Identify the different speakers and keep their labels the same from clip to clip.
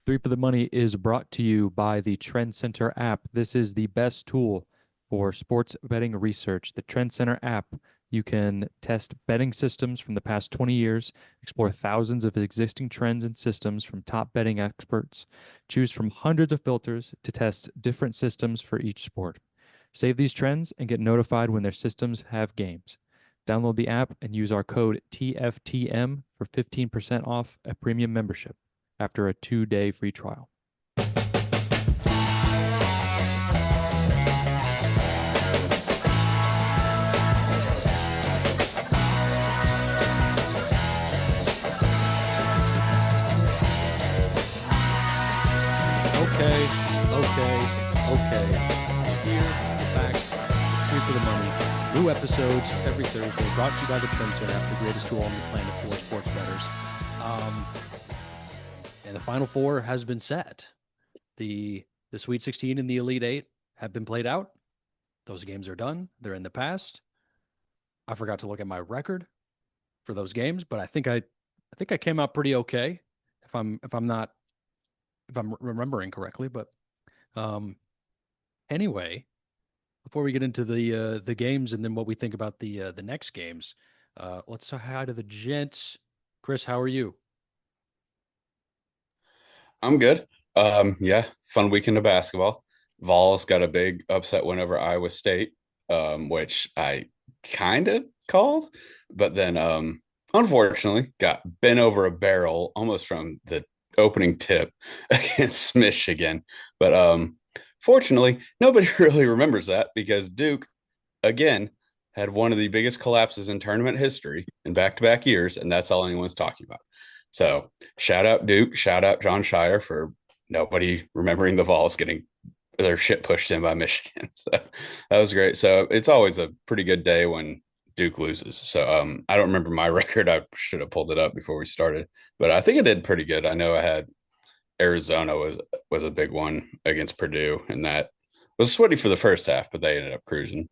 Speaker 1: Three for the Money is brought to you by the Trend Center app. This is the best tool for sports betting research. The Trend Center app, you can test betting systems from the past 20 years, explore thousands of existing trends and systems from top betting experts, choose from hundreds of filters to test different systems for each sport. Save these trends and get notified when their systems have games. Download the app and use our code TFTM for 15% off a premium membership after a 2-day free trial. Okay. Here, back, Three for the Money. New episodes every Thursday, brought to you by the Trend Center app, the greatest tool on the planet for sports bettors. And the Final Four has been set. The Sweet 16 and the Elite Eight have been played out. Those games are done. They're in the past. I forgot to look at my record for those games, but I think I came out pretty okay if I'm remembering correctly. But anyway, before we get into the games and then what we think about the next games, let's say hi to the gents. Chris, how are you?
Speaker 2: I'm good. Yeah, fun weekend of basketball. Vols got a big upset win over Iowa State, which I kind of called, but then unfortunately got bent over a barrel almost from the opening tip against Michigan. But fortunately, nobody really remembers that because Duke again had one of the biggest collapses in tournament history in back-to-back years, and that's all anyone's talking about. So shout out Duke, shout out John Shire for nobody remembering the Vols getting their shit pushed in by Michigan. So that was great. So it's always a pretty good day when Duke loses. So I don't remember my record. I should have pulled it up before we started, but I think I did pretty good. I know I had Arizona was a big one against Purdue, and that was sweaty for the first half, but they ended up cruising.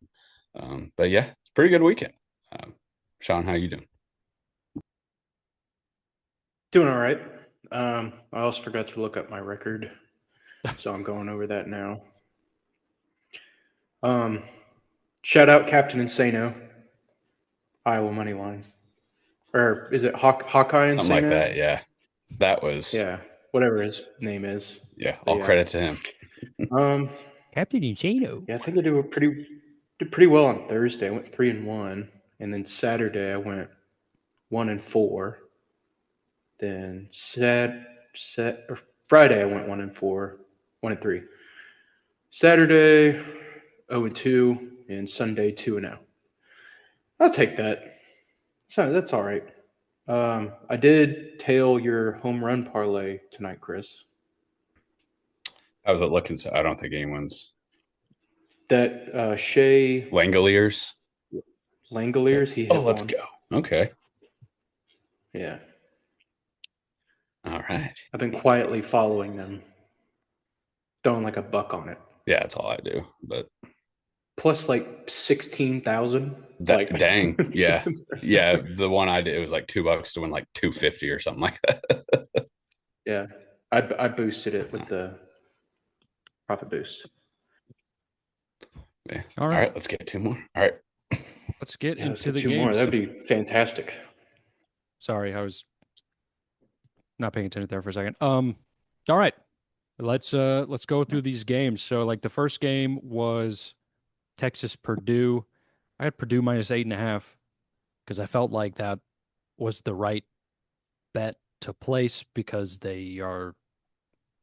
Speaker 2: But yeah, it's a pretty good weekend. Sean, how you doing?
Speaker 3: Doing all right. I also forgot to look up my record, so I'm going over that now. Shout out Captain Insano, Iowa money line, or is it Hawkeye
Speaker 2: Something like
Speaker 3: Insano?
Speaker 2: that. Yeah, that was
Speaker 3: Yeah, whatever his name is.
Speaker 2: yeah.
Speaker 3: But
Speaker 2: All credit to him.
Speaker 3: Um,
Speaker 1: Captain Insano.
Speaker 3: yeah, I think I did pretty well on Thursday. I went 3-1, and then Saturday I went 1-4. Then Friday I went 1-4, 1-3. Saturday 0-2, and Sunday 2-0. I'll take that. So that's all right. I did tail your home run parlay tonight, Chris.
Speaker 2: How was it looking? So I don't think anyone's
Speaker 3: That Shea
Speaker 2: Langoliers.
Speaker 3: Langoliers, he
Speaker 2: Oh,
Speaker 3: hit
Speaker 2: let's
Speaker 3: one.
Speaker 2: go. Okay.
Speaker 3: Yeah.
Speaker 2: All right.
Speaker 3: I've been quietly following them, throwing like a buck on it.
Speaker 2: Yeah, that's all I do. But
Speaker 3: Plus like 16,000.
Speaker 2: that
Speaker 3: Like
Speaker 2: dang. Yeah. Yeah. The one I did, it was like $2 to win like 250 or something like that.
Speaker 3: yeah. I boosted it with the profit boost.
Speaker 2: Yeah.
Speaker 1: All
Speaker 2: All
Speaker 1: right.
Speaker 2: right. Let's get two more. All right.
Speaker 1: Let's get
Speaker 3: Yeah, let's
Speaker 1: into
Speaker 3: get
Speaker 1: the
Speaker 3: two more.
Speaker 1: games.
Speaker 3: That'd be fantastic.
Speaker 1: Sorry, I was not paying attention there for a second. All right. Let's go through these games. So like the first game was Texas Purdue. I had Purdue minus 8.5 because I felt like that was the right bet to place because they were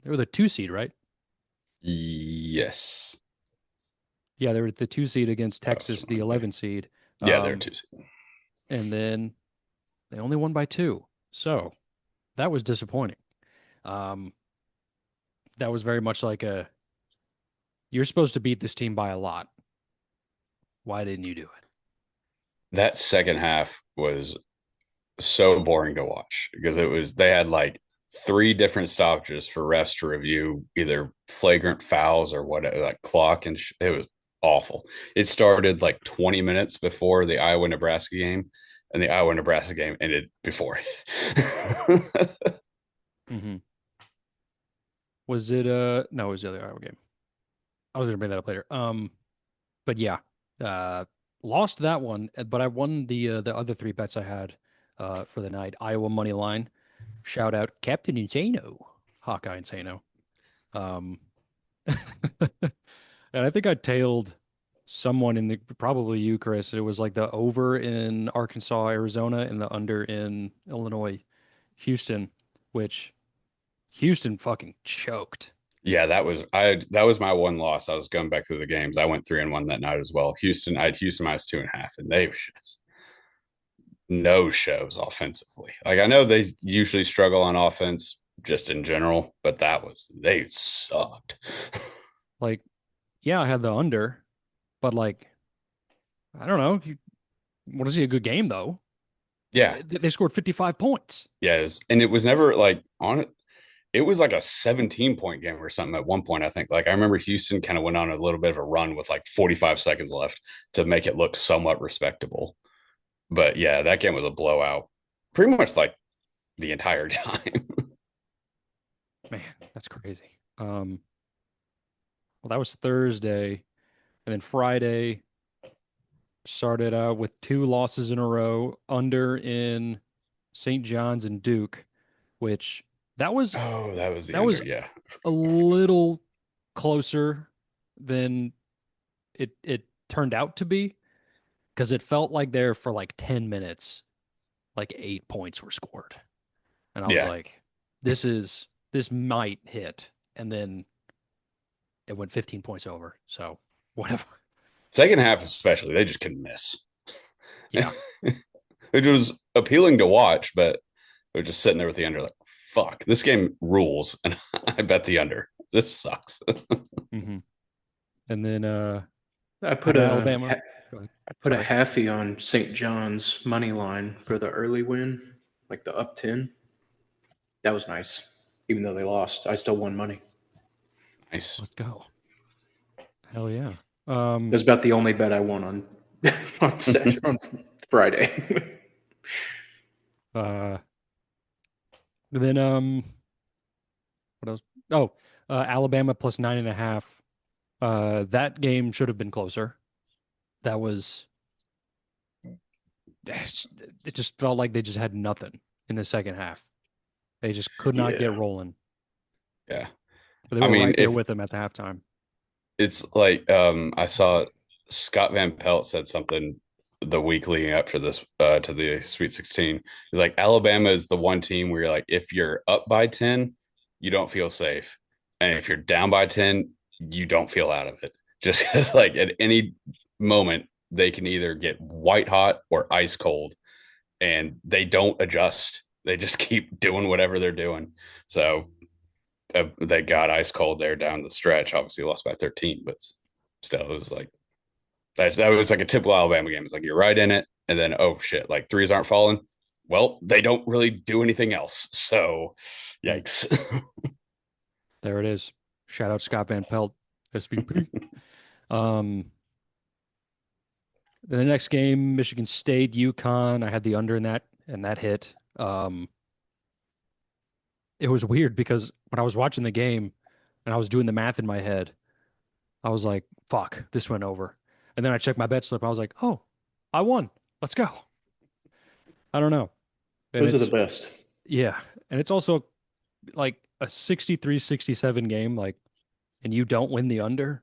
Speaker 1: the 2 seed, right?
Speaker 2: Yes.
Speaker 1: Yeah, they were the 2 seed against Texas, the
Speaker 2: Okay.
Speaker 1: 11 seed.
Speaker 2: Yeah, they're two.
Speaker 1: And then they only won by 2. So that was disappointing. That was very much like you're supposed to beat this team by a lot. Why didn't you do it?
Speaker 2: That second half was so boring to watch because they had like three different stoppages for refs to review either flagrant fouls or whatever, like clock it was awful. It started like 20 minutes before the Iowa Nebraska game, and the Iowa Nebraska game ended before it.
Speaker 1: Mm-hmm. Was it no, it was the other Iowa game. I was gonna bring that up later. But yeah, uh, lost that one, but I won the other three bets I had for the night. Iowa money line. Shout out Captain Insano, Hawkeye Insano. Um, and I think I tailed someone in the probably you, Chris. It was like the over in Arkansas, Arizona, and the under in Illinois, Houston, which Houston fucking choked.
Speaker 2: Yeah, that was my one loss. I was going back through the games. I went 3-1 that night as well. Houston, I had Houston minus 2.5, and they were just no shows offensively. Like I know they usually struggle on offense just in general, but they sucked.
Speaker 1: Like, yeah, I had the under, but like, I don't know. You want to see a good game though?
Speaker 2: Yeah,
Speaker 1: They scored 55 points.
Speaker 2: yes, and it was never like on it. It was like a 17-point game or something at one point, I think. Like I remember Houston kind of went on a little bit of a run with like 45 seconds left to make it look somewhat respectable. But yeah, that game was a blowout pretty much like the entire time.
Speaker 1: Man, that's crazy. Well, that was Thursday, and then Friday started out with two losses in a row, under in St. John's and Duke, which that was
Speaker 2: Oh, that was the
Speaker 1: that was
Speaker 2: under. Yeah.
Speaker 1: a little closer than it turned out to be because it felt like there for like 10 minutes, like 8 points were scored. And I was
Speaker 2: Yeah.
Speaker 1: like, this might hit. And then it went 15 points over. So whatever.
Speaker 2: Second half, especially, they just couldn't miss.
Speaker 1: Yeah.
Speaker 2: It was appealing to watch, but we were just sitting there with the under, like, fuck, this game rules. And I bet the under. This sucks.
Speaker 1: hmm And then
Speaker 3: I
Speaker 1: I
Speaker 3: put
Speaker 1: had
Speaker 3: a
Speaker 1: Alabama. Go ahead.
Speaker 3: I put a
Speaker 1: Sorry.
Speaker 3: halfie on St. John's money line for the early win, like the up 10. That was nice. Even though they lost, I still won money.
Speaker 2: Nice.
Speaker 1: Let's go. Hell yeah.
Speaker 3: That's about the only bet I won on on Friday.
Speaker 1: uh then what else? Oh, Alabama plus 9.5. That game should have been closer. That was it just felt like they just had nothing in the second half. They just could not get
Speaker 3: Yeah.
Speaker 1: rolling.
Speaker 2: Yeah.
Speaker 1: But they
Speaker 2: I
Speaker 1: were
Speaker 2: mean,
Speaker 1: right there
Speaker 2: if
Speaker 1: with them at the halftime.
Speaker 2: it's like I saw Scott Van Pelt said something the week leading up to the Sweet 16. He's like Alabama is the one team where you're like if you're up by 10, you don't feel safe. And if you're down by 10, you don't feel out of it. Just because like at any moment they can either get white hot or ice cold and they don't adjust. They just keep doing whatever they're doing. So they got ice cold there down the stretch. Obviously, lost by 13, but still, it was like that was like a typical Alabama game. It's like you're right in it, and then oh shit, like threes aren't falling. Well, they don't really do anything else. So,
Speaker 1: Mm.
Speaker 2: yikes.
Speaker 1: There it is. Shout out Scott Van Pelt, SVP. um, then the next game, Michigan State, UConn. I had the under in that, and that hit. It was weird because when I was watching the game and I was doing the math in my head, I was like, fuck, this went over. And then I checked my bet slip. I was like, oh, I won. Let's go. I don't know. And
Speaker 3: Those are the
Speaker 1: it's,
Speaker 3: best.
Speaker 1: yeah. And it's also like a 63-67 game, like, and you don't win the under.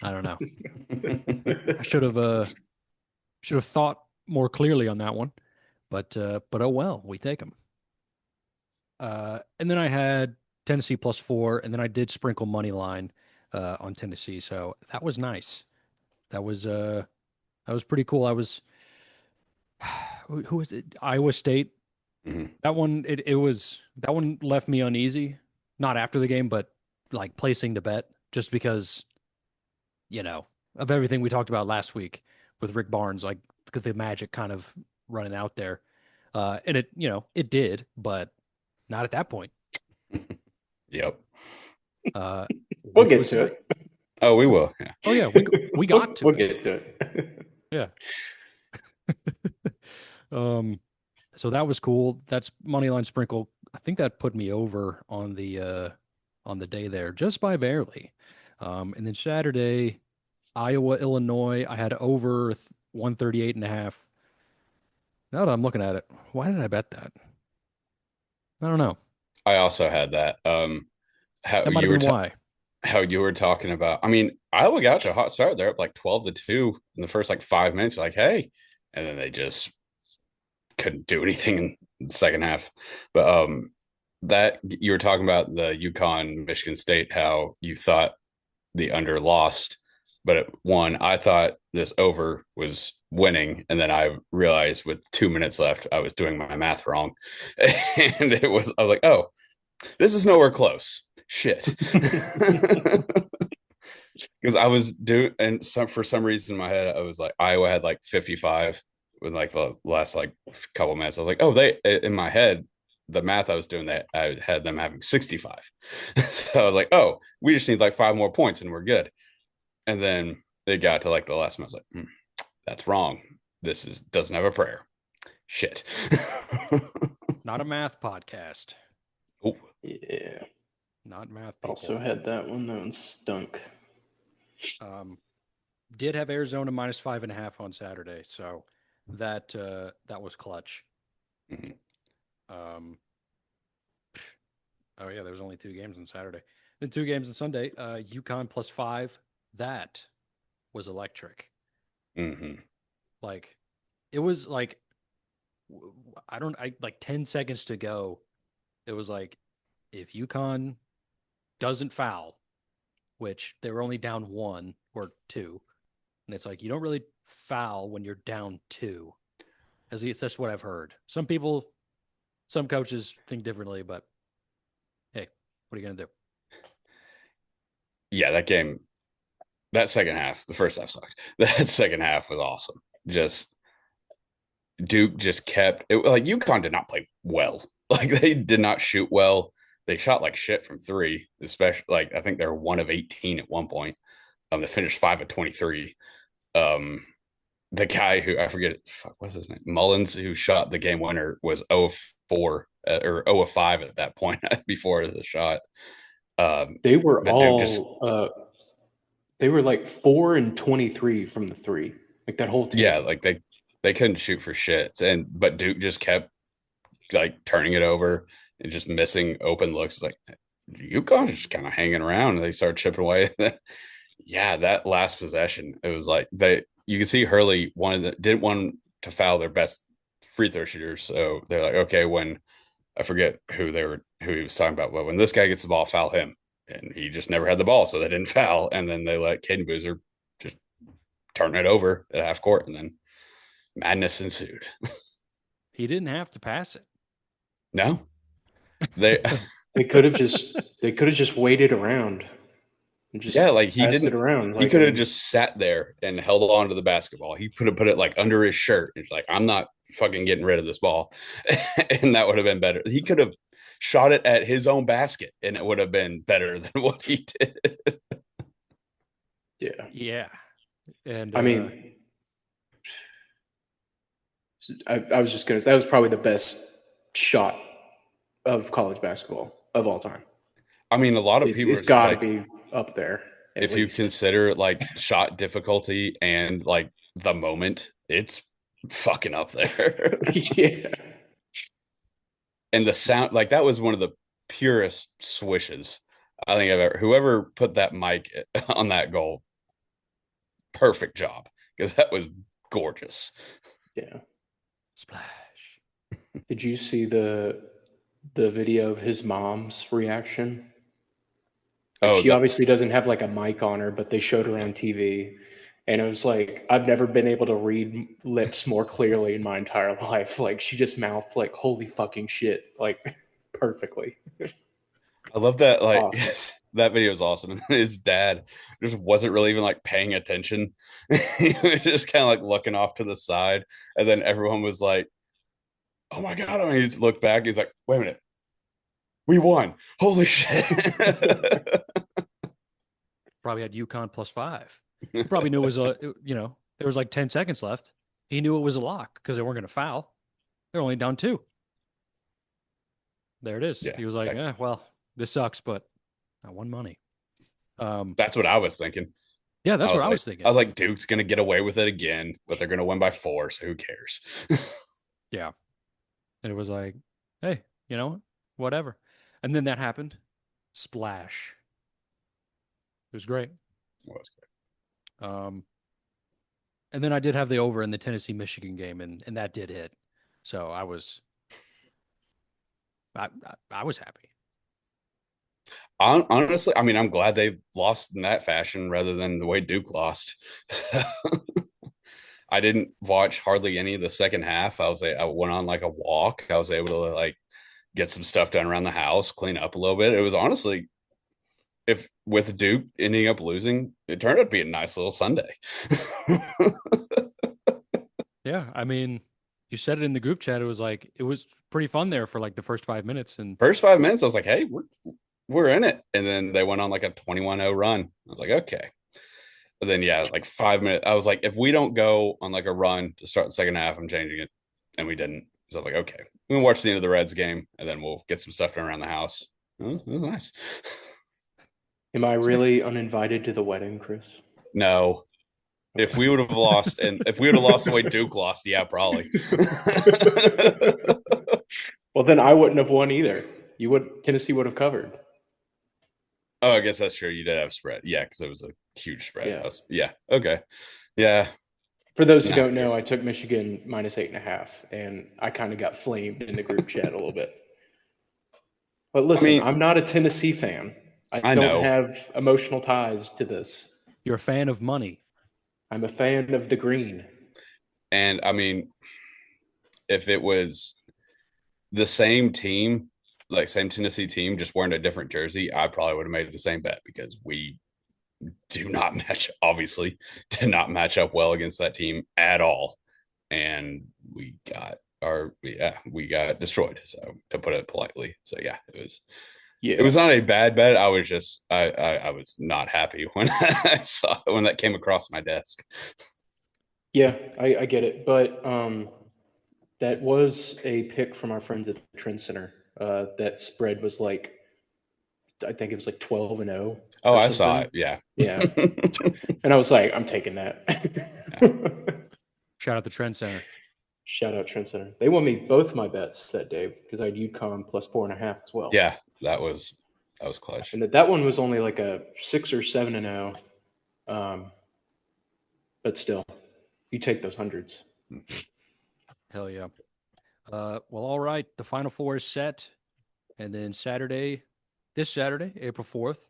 Speaker 1: I don't know. I should have thought more clearly on that one. But oh well, we take them. And then I had Tennessee plus 4, and then I did sprinkle money line on Tennessee. So that was nice. That was pretty cool. I was who was it? Iowa State.
Speaker 2: Mhm.
Speaker 1: That one that one left me uneasy. Not after the game, but like placing the bet just because, of everything we talked about last week with Rick Barnes, like the magic kind of running out there. And it did, but not at that point.
Speaker 2: Yep.
Speaker 3: We'll
Speaker 1: Which
Speaker 3: get
Speaker 1: was
Speaker 3: to
Speaker 1: nice.
Speaker 3: it.
Speaker 2: Oh, we will. Yeah.
Speaker 1: Oh yeah, we got to
Speaker 3: we'll
Speaker 1: it.
Speaker 3: get to it.
Speaker 1: Yeah. So that was cool. That's money line sprinkle. I think that put me over on the on the day there, just by barely. And then Saturday, Iowa, Illinois, I had over 138 and a half. Now that I'm looking at it, why did I bet that? I don't know.
Speaker 2: I also had that. How
Speaker 1: That might have
Speaker 2: you were
Speaker 1: been why.
Speaker 2: how you were talking about. I mean, Iowa got to a hot start. They're up like 12-2 in the first like 5 minutes. Like, hey, and then they just couldn't do anything in the second half. But that you were talking about the UConn Michigan State, how you thought the under lost, but it won. I thought this over was winning, and then I realized with 2 minutes left, I was doing my math wrong, and I was like, oh, this is nowhere close. Shit. Because I was doing, and for some reason in my head, I was like, Iowa had like 55 with like the last like couple minutes. I was like, oh, they in my head, the math I was doing that I had them having 65. So I was like, oh, we just need like 5 more points and we're good. And then it got to like the last minute. I was like, that's wrong. This doesn't have a prayer. Shit.
Speaker 1: Not a math podcast.
Speaker 2: Oh,
Speaker 3: Yeah.
Speaker 1: Not math people.
Speaker 3: Also had that one. That one stunk.
Speaker 1: Did have Arizona -5.5 on Saturday, so that was clutch.
Speaker 2: mhm.
Speaker 1: Oh yeah, there was only 2 games on Saturday. Then 2 games on Sunday. UConn +5. That was electric.
Speaker 2: Mhm.
Speaker 1: Like, it was like, like 10 seconds to go. It was like, if UConn doesn't foul, which they were only down 1 or 2, and it's like, you don't really foul when you're down 2. That's what I've heard. Some coaches think differently, but hey, what are you going to do?
Speaker 2: Yeah, that second half, the first half sucked. That second half was awesome. Just Duke just kept it like UConn did not play well. Like they did not shoot well. They shot like shit from three, especially like I think they were 1 of 18 at one point. They finished 5 of 23. Um, the guy who I forget, what's his name, Mullins, who shot the game winner, was 0 of 4 or 0 of 5 at that point before the shot.
Speaker 3: They were
Speaker 2: But Duke just
Speaker 3: they were like 4 and 23 from the three, like that whole team.
Speaker 2: yeah, like they couldn't shoot for shit, and but Duke just kept like turning it over and just missing open looks. Like UConn just kind of hanging around, and they start chipping away. Yeah, that last possession, it was like you can see Hurley didn't want to foul their best free throw shooters, so they're like, okay, when I forget who he was talking about, but when this guy gets the ball, foul him, and he just never had the ball, so they didn't foul, and then they let Caden Boozer just turn it over at half court, and then madness ensued.
Speaker 1: He didn't have to pass it.
Speaker 2: No, they
Speaker 3: They could have just waited around and just
Speaker 2: yeah, like he
Speaker 3: passed it
Speaker 2: didn't.
Speaker 3: around.
Speaker 2: He
Speaker 3: Like,
Speaker 2: could have just sat there and held on to the basketball. He could have put it like under his shirt. It's like, I'm not fucking getting rid of this ball. And that would have been better. He could have shot it at his own basket and it would have been better than what he did.
Speaker 3: yeah.
Speaker 1: Yeah. And
Speaker 3: I mean, I was just gonna say that was probably the best shot of college basketball of all time.
Speaker 2: I mean, a lot of people
Speaker 3: It's got to
Speaker 2: like,
Speaker 3: be up there at
Speaker 2: if you
Speaker 3: least.
Speaker 2: consider like shot difficulty and like the moment, it's fucking up there.
Speaker 3: Yeah.
Speaker 2: And the sound, like that was one of the purest swishes I think I've ever. Whoever put that mic on that goal, perfect job, because that was gorgeous.
Speaker 3: Yeah.
Speaker 1: splash.
Speaker 3: Did you see the video of his mom's reaction? Like,
Speaker 2: Oh,
Speaker 3: she obviously doesn't have like a mic on her, but they showed her on TV. And it was like, I've never been able to read lips more clearly in my entire life. Like, she just mouthed like, holy fucking shit, like perfectly.
Speaker 2: I love that. Like
Speaker 3: Awesome.
Speaker 2: that video is awesome. And his dad just wasn't really even like paying attention. He was just kind of like looking off to the side, and then everyone was like, "Oh my god!" I mean, he just looked back. He's like, "Wait a minute, we won! Holy shit!"
Speaker 1: Probably had UConn +5. He probably knew it was there was like 10 seconds left. He knew it was a lock because they weren't going to foul. They're only down 2. There it is.
Speaker 2: Yeah,
Speaker 1: He was like, well, this sucks, but I won money.
Speaker 2: That's what I was thinking.
Speaker 1: Yeah, that's what I
Speaker 2: like,
Speaker 1: was thinking.
Speaker 2: I was like, Duke's going to get away with it again, but they're going to win by 4, so who cares?
Speaker 1: Yeah. And it was like, hey, whatever. And then that happened. Splash. It was great. Um, and then I did have the over in the Tennessee Michigan game, and that did hit. So I was happy.
Speaker 2: Honestly, I mean, I'm glad they lost in that fashion rather than the way Duke lost. I didn't watch hardly any of the second half. I went on like a walk. I was able to like get some stuff done around the house, clean up a little bit. It was honestly, if with Duke ending up losing, it turned out to be a nice little Sunday.
Speaker 1: Yeah, I mean, you said it in the group chat. It was pretty fun there for like the first 5 minutes, and
Speaker 2: First 5 minutes, I was like, hey, we're in it. And then they went on like a 21-0 run. I was like, okay. But then yeah, like 5 minutes. I was like, if we don't go on like a run to start the second half, I'm changing it. And we didn't. So I was like, okay, we can watch the end of the Reds game and then we'll get some stuff done around the house. It was nice.
Speaker 3: Am I really uninvited to the wedding, Chris?
Speaker 2: No. If we would have lost, and if we would have lost the way Duke lost, yeah, probably.
Speaker 3: Well, then I wouldn't have won either. Tennessee would have covered.
Speaker 2: Oh, I guess that's true. You did have spread. Yeah, because it was a huge spread.
Speaker 3: Yeah.
Speaker 2: Yeah. Okay. Yeah.
Speaker 3: For those who don't know, I took Michigan -8.5, and I kind of got flamed in the group chat a little bit. But listen, I'm not a Tennessee fan. I don't have emotional ties to this.
Speaker 1: You're a fan of money.
Speaker 3: I'm a fan of the green.
Speaker 2: And I mean, if it was the same team, like same Tennessee team, just wearing a different jersey, I probably would have made the same bet because we did not match up well against that team at all. And we got destroyed. So to put it politely. So yeah, it was not a bad bet. I was just I was not happy when I saw when that came across my desk.
Speaker 3: Yeah, I get it. But that was a pick from our friends at the Trend Center. That spread was like, I think it was like 12-0.
Speaker 2: Oh, I saw it. Yeah.
Speaker 3: Yeah. And I was like, I'm taking that.
Speaker 1: Shout out the Trend Center.
Speaker 3: Shout out Trend Center. They won me both my bets that day because I had UConn +4.5 as well.
Speaker 2: Yeah, that was clutch.
Speaker 3: And that one was only like a 6 or 7-0. But still, you take those hundreds.
Speaker 1: Hell yeah. Well, all right. The Final Four is set. And then this Saturday, April 4th,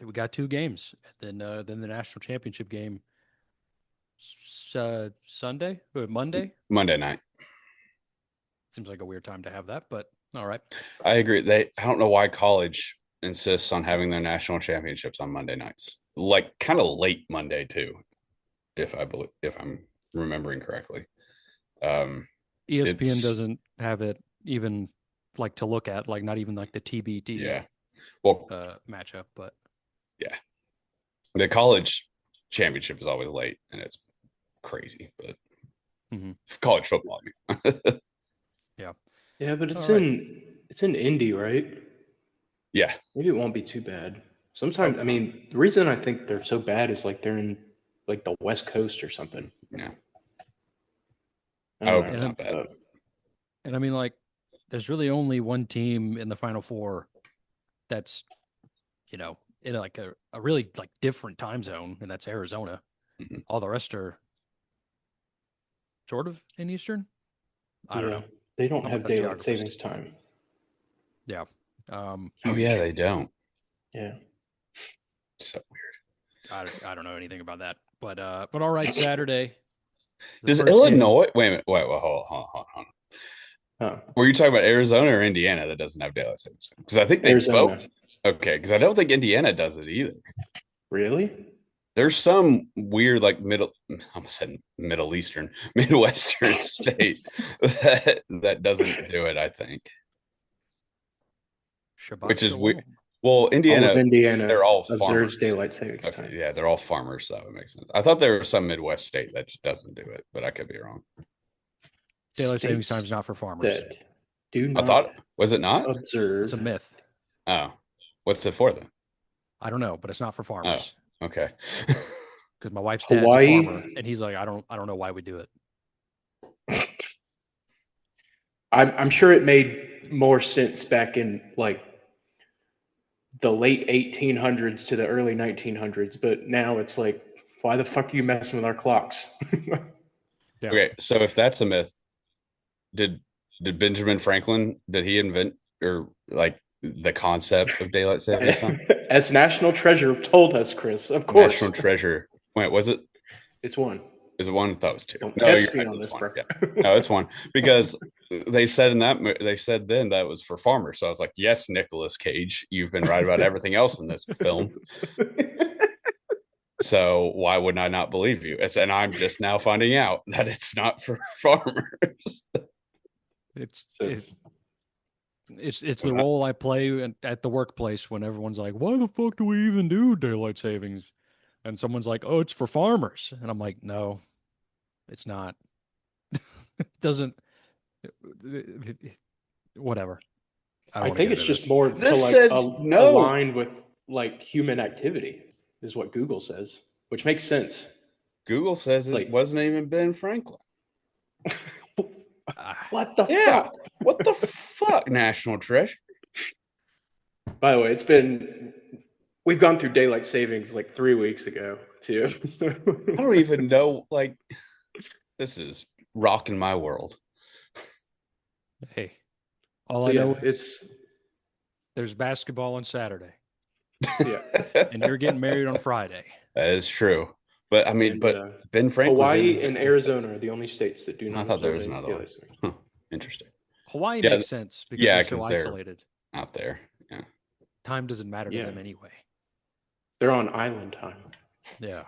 Speaker 1: we got 2 games. And then the national championship game Sunday or Monday?
Speaker 2: Monday night.
Speaker 1: Seems like a weird time to have that, but all right.
Speaker 2: I agree. I don't know why college insists on having their national championships on Monday nights. Like kind of late Monday too, if I'm remembering correctly.
Speaker 1: ESPN doesn't have it even like to look at, like not even like the TBD matchup, but
Speaker 2: yeah. The college championship is always late and it's crazy, but college football.
Speaker 1: Yeah.
Speaker 3: Yeah, but it's in Indy, right?
Speaker 2: Yeah.
Speaker 3: Maybe it won't be too bad. Sometimes, I mean, the reason I think they're so bad is like they're in like the West Coast or something.
Speaker 2: Yeah.
Speaker 3: I
Speaker 2: hope it's not bad.
Speaker 1: And I mean, like, there's really only one team in the Final Four that's, in like a really like different time zone, and that's Arizona. Mm-hmm. All the rest are sort of in Eastern. I don't know.
Speaker 3: They don't have daylight savings time.
Speaker 1: Yeah.
Speaker 2: Yeah, they don't.
Speaker 3: Yeah.
Speaker 2: So weird.
Speaker 1: I don't know anything about that, but all right, Saturday.
Speaker 2: Does Illinois? Wait a minute. Wait. Hold on.
Speaker 3: Huh.
Speaker 2: Were you talking about Arizona or Indiana that doesn't have daylight savings? Because I think they both. Okay, because I don't think Indiana does it either.
Speaker 3: Really?
Speaker 2: There's some weird, like Middle Eastern, Midwestern state that doesn't do it. I think. Which is weird. Well, Indiana, they're all
Speaker 3: observes daylight savings time.
Speaker 2: Yeah, they're all farmers, so that would make sense. I thought there was some Midwest state that just doesn't do it, but I could be wrong.
Speaker 1: Daylight savings time is not for farmers.
Speaker 3: I
Speaker 2: thought, was it not?
Speaker 3: Observe.
Speaker 1: It's a myth.
Speaker 2: Oh, What's it for then?
Speaker 1: I don't know, but it's not for farmers
Speaker 2: Okay.
Speaker 1: because my wife's dad's a
Speaker 3: Hawaii.
Speaker 1: farmer, and he's like, I don't know why we do it.
Speaker 3: I'm sure it made more sense back in like the late 1800s to the early 1900s, but now it's like, why the fuck are you messing with our clocks?
Speaker 1: Yeah.
Speaker 2: Okay, so if that's a myth, did Benjamin Franklin, did he invent or like the concept of daylight savings time?
Speaker 3: As National Treasure told us, Chris, of course.
Speaker 2: National treasure. Wait, was it?
Speaker 3: It's one.
Speaker 2: Is it one? That was two.
Speaker 3: Don't
Speaker 2: No, you're
Speaker 3: test me
Speaker 2: right.
Speaker 3: on
Speaker 2: It's
Speaker 3: this,
Speaker 2: one.
Speaker 3: bro.
Speaker 2: Yeah. No, it's one because they said they said then that was for farmers. So I was like, yes, Nicolas Cage, you've been right about everything else in this film. So why would I not believe you? And I'm just now finding out that it's not for farmers.
Speaker 1: It's
Speaker 3: So
Speaker 1: it's the role I play at the workplace when everyone's like, "Why the fuck do we even do daylight savings?" And someone's like, "Oh, it's for farmers," and I'm like, "No, it's not. It doesn't. Whatever. I don't
Speaker 3: I
Speaker 1: want to
Speaker 3: think
Speaker 1: get
Speaker 3: it's
Speaker 1: into
Speaker 3: just
Speaker 1: this."
Speaker 3: more to
Speaker 2: This
Speaker 3: like
Speaker 2: says no.
Speaker 3: align with like human activity, is what Google says, which makes sense.
Speaker 2: Google says
Speaker 3: It's
Speaker 2: it
Speaker 3: like,
Speaker 2: wasn't even Ben Franklin.
Speaker 1: Ah,
Speaker 3: what the
Speaker 2: Yeah.
Speaker 3: fuck?
Speaker 2: What the fuck, National Treasure?
Speaker 3: By the way, we've gone through daylight savings like 3 weeks ago too.
Speaker 2: I don't even know. Like, this is rocking my world.
Speaker 1: hey, all
Speaker 3: So
Speaker 1: I
Speaker 3: yeah,
Speaker 1: know is
Speaker 3: it's
Speaker 1: there's basketball on Saturday,
Speaker 3: yeah,
Speaker 1: and you're getting married on Friday.
Speaker 2: That is true. But I mean,
Speaker 3: and
Speaker 2: but Ben Franklin
Speaker 3: Hawaii
Speaker 2: didn't
Speaker 3: and
Speaker 2: invent
Speaker 3: Arizona
Speaker 2: this.
Speaker 3: are the only states that do
Speaker 2: I
Speaker 3: not
Speaker 2: thought there
Speaker 3: observe
Speaker 2: was another one.
Speaker 3: daylight savings.
Speaker 2: Huh. Interesting.
Speaker 1: Hawaii
Speaker 2: Yeah,
Speaker 1: makes sense because
Speaker 2: yeah,
Speaker 1: they're so
Speaker 2: because they're
Speaker 1: isolated.
Speaker 2: out there. Yeah.
Speaker 1: Time doesn't matter to
Speaker 3: Yeah,
Speaker 1: them anyway.
Speaker 3: they're on island time.
Speaker 1: Yeah,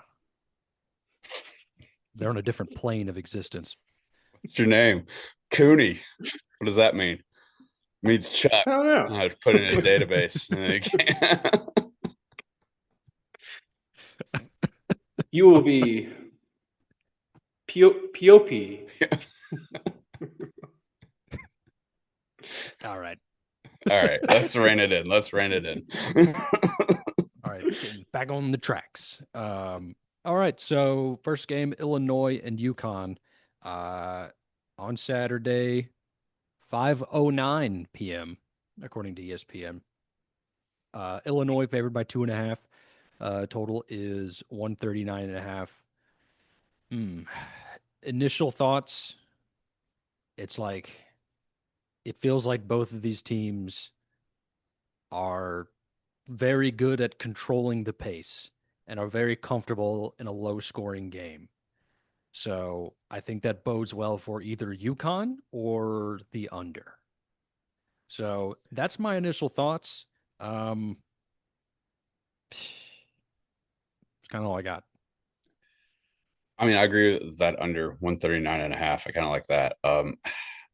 Speaker 1: they're on a different plane of existence.
Speaker 2: What's your name? Cooney. What does that mean? It means Chuck.
Speaker 3: I don't know.
Speaker 2: I put it in a database.
Speaker 3: You will be POP.
Speaker 1: All right.
Speaker 2: All right, let's rein it in. Let's rein it in.
Speaker 1: All right, getting back on the tracks. All right, so first game, Illinois and UConn, on Saturday, 5:09 p.m. according to ESPN. Illinois favored by 2.5. Total is 139.5. Initial thoughts, it's like it feels like both of these teams are very good at controlling the pace and are very comfortable in a low scoring game. So I think that bodes well for either UConn or the under. So that's my initial thoughts. Um, it's kind of all I got.
Speaker 2: I mean, I agree with that under 139 and a half. I kind of like that.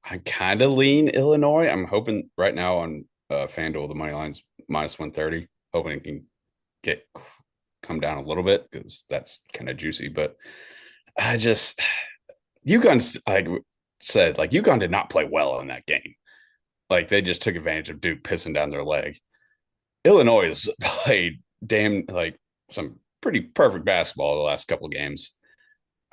Speaker 2: I kind of lean Illinois. I'm hoping right now on FanDuel, the money line's minus 130, hoping it can get come down a little bit because that's kind of juicy. But I just, UConn's, like said, like UConn did not play well in that game. Like they just took advantage of Duke pissing down their leg. Illinois has played damn like some pretty perfect basketball the last couple of games.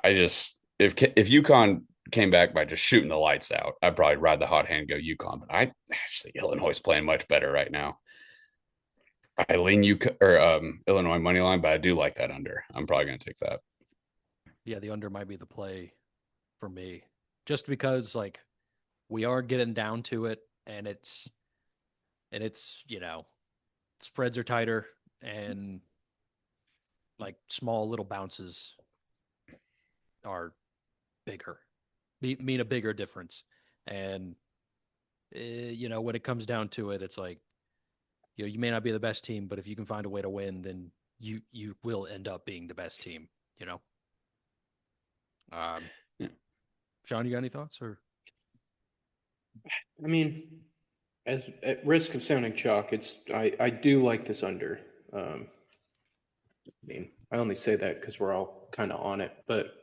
Speaker 2: I just if UConn came back by just shooting the lights out, I'd probably ride the hot hand, go UConn. But I actually think Illinois is playing much better right now. I lean UConn or Illinois money line, but I do like that under. I'm probably going to take that.
Speaker 1: Yeah, the under might be the play for me, just because like we are getting down to it, and it's spreads are tighter and like small little bounces are bigger, mean a bigger difference. And when it comes down to it, it's like you may not be the best team, but if you can find a way to win, then you will end up being the best team. You know.
Speaker 2: Yeah.
Speaker 1: Sean, you got any thoughts or?
Speaker 3: I mean, as at risk of sounding chalk, I do like this under. I mean, I only say that because we're all kind of on it, but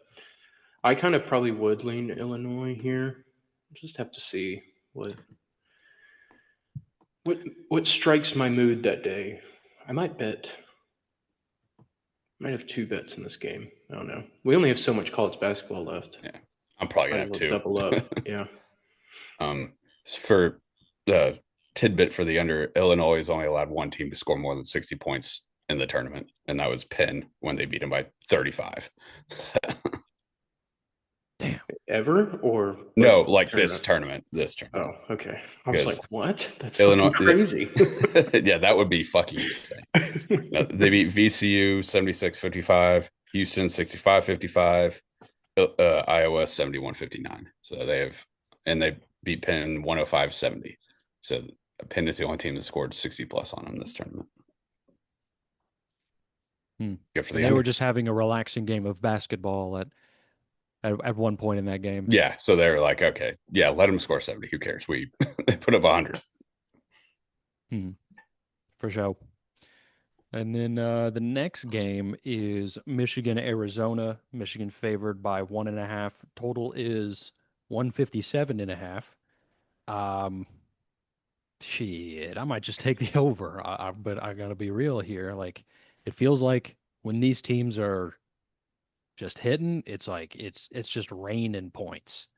Speaker 3: I kind of probably would lean Illinois here. Just have to see what What strikes my mood that day? I might have two bets in this game. I don't know. We only have so much college basketball left.
Speaker 2: Yeah, I'm probably
Speaker 3: Might
Speaker 2: gonna
Speaker 3: as
Speaker 2: have
Speaker 3: well
Speaker 2: two.
Speaker 3: double up. Yeah.
Speaker 2: For the tidbit for the under, Illinois is only allowed one team to score more than 60 points in the tournament, and that was Penn when they beat them by 35.
Speaker 1: Damn.
Speaker 3: Ever or
Speaker 2: No,
Speaker 3: like
Speaker 2: like
Speaker 3: tournament?
Speaker 2: this tournament.
Speaker 3: Oh, okay. I was
Speaker 2: Because
Speaker 3: like, what? That's
Speaker 2: Illinois,
Speaker 3: fucking crazy.
Speaker 2: yeah, that would be fucking insane. No, they beat VCU 76-55, Houston 65-55, Iowa 71-59. So they beat Penn 105-70. So Penn is the only team that scored 60 plus on them this tournament. Good for
Speaker 1: And
Speaker 2: the
Speaker 1: they were
Speaker 2: under.
Speaker 1: just having a relaxing game of basketball at one point in that game.
Speaker 2: Yeah, so they're like, okay, yeah, let them score 70. Who cares? They put up 100.
Speaker 1: For sure. And then the next game is Michigan, Arizona. Michigan favored by 1.5. Total is 157.5. Shit, I might just take the over. But I gotta be real here. Like, it feels like when these teams are just hitting, it's like it's just rain and points.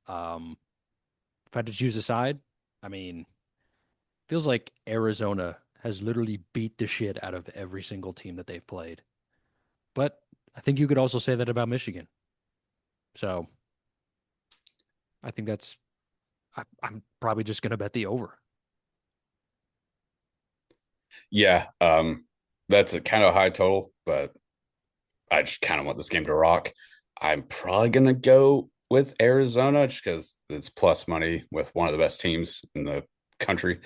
Speaker 1: Um, if I had to choose a side, I mean, feels like Arizona has literally beat the shit out of every single team that they've played. But I think you could also say that about Michigan. So I think I'm probably just gonna bet the over.
Speaker 2: Yeah, that's a kind of high total, but I just kind of want this game to rock. I'm probably gonna go with Arizona just because it's plus money with one of the best teams in the country.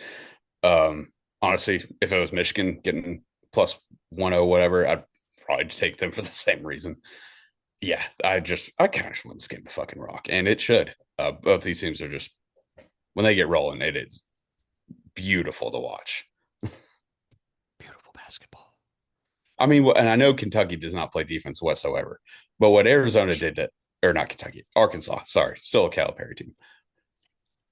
Speaker 2: Honestly, if it was Michigan getting plus 1-0 whatever, I'd probably take them for the same reason. Yeah, I kind of just want this game to fucking rock, and it should. Both these teams are just when they get rolling, it is beautiful to watch.
Speaker 1: Beautiful basketball.
Speaker 2: I mean, and I know Kentucky does not play defense whatsoever, but what Arizona did to, or not Kentucky, Arkansas, sorry, still a Calipari team.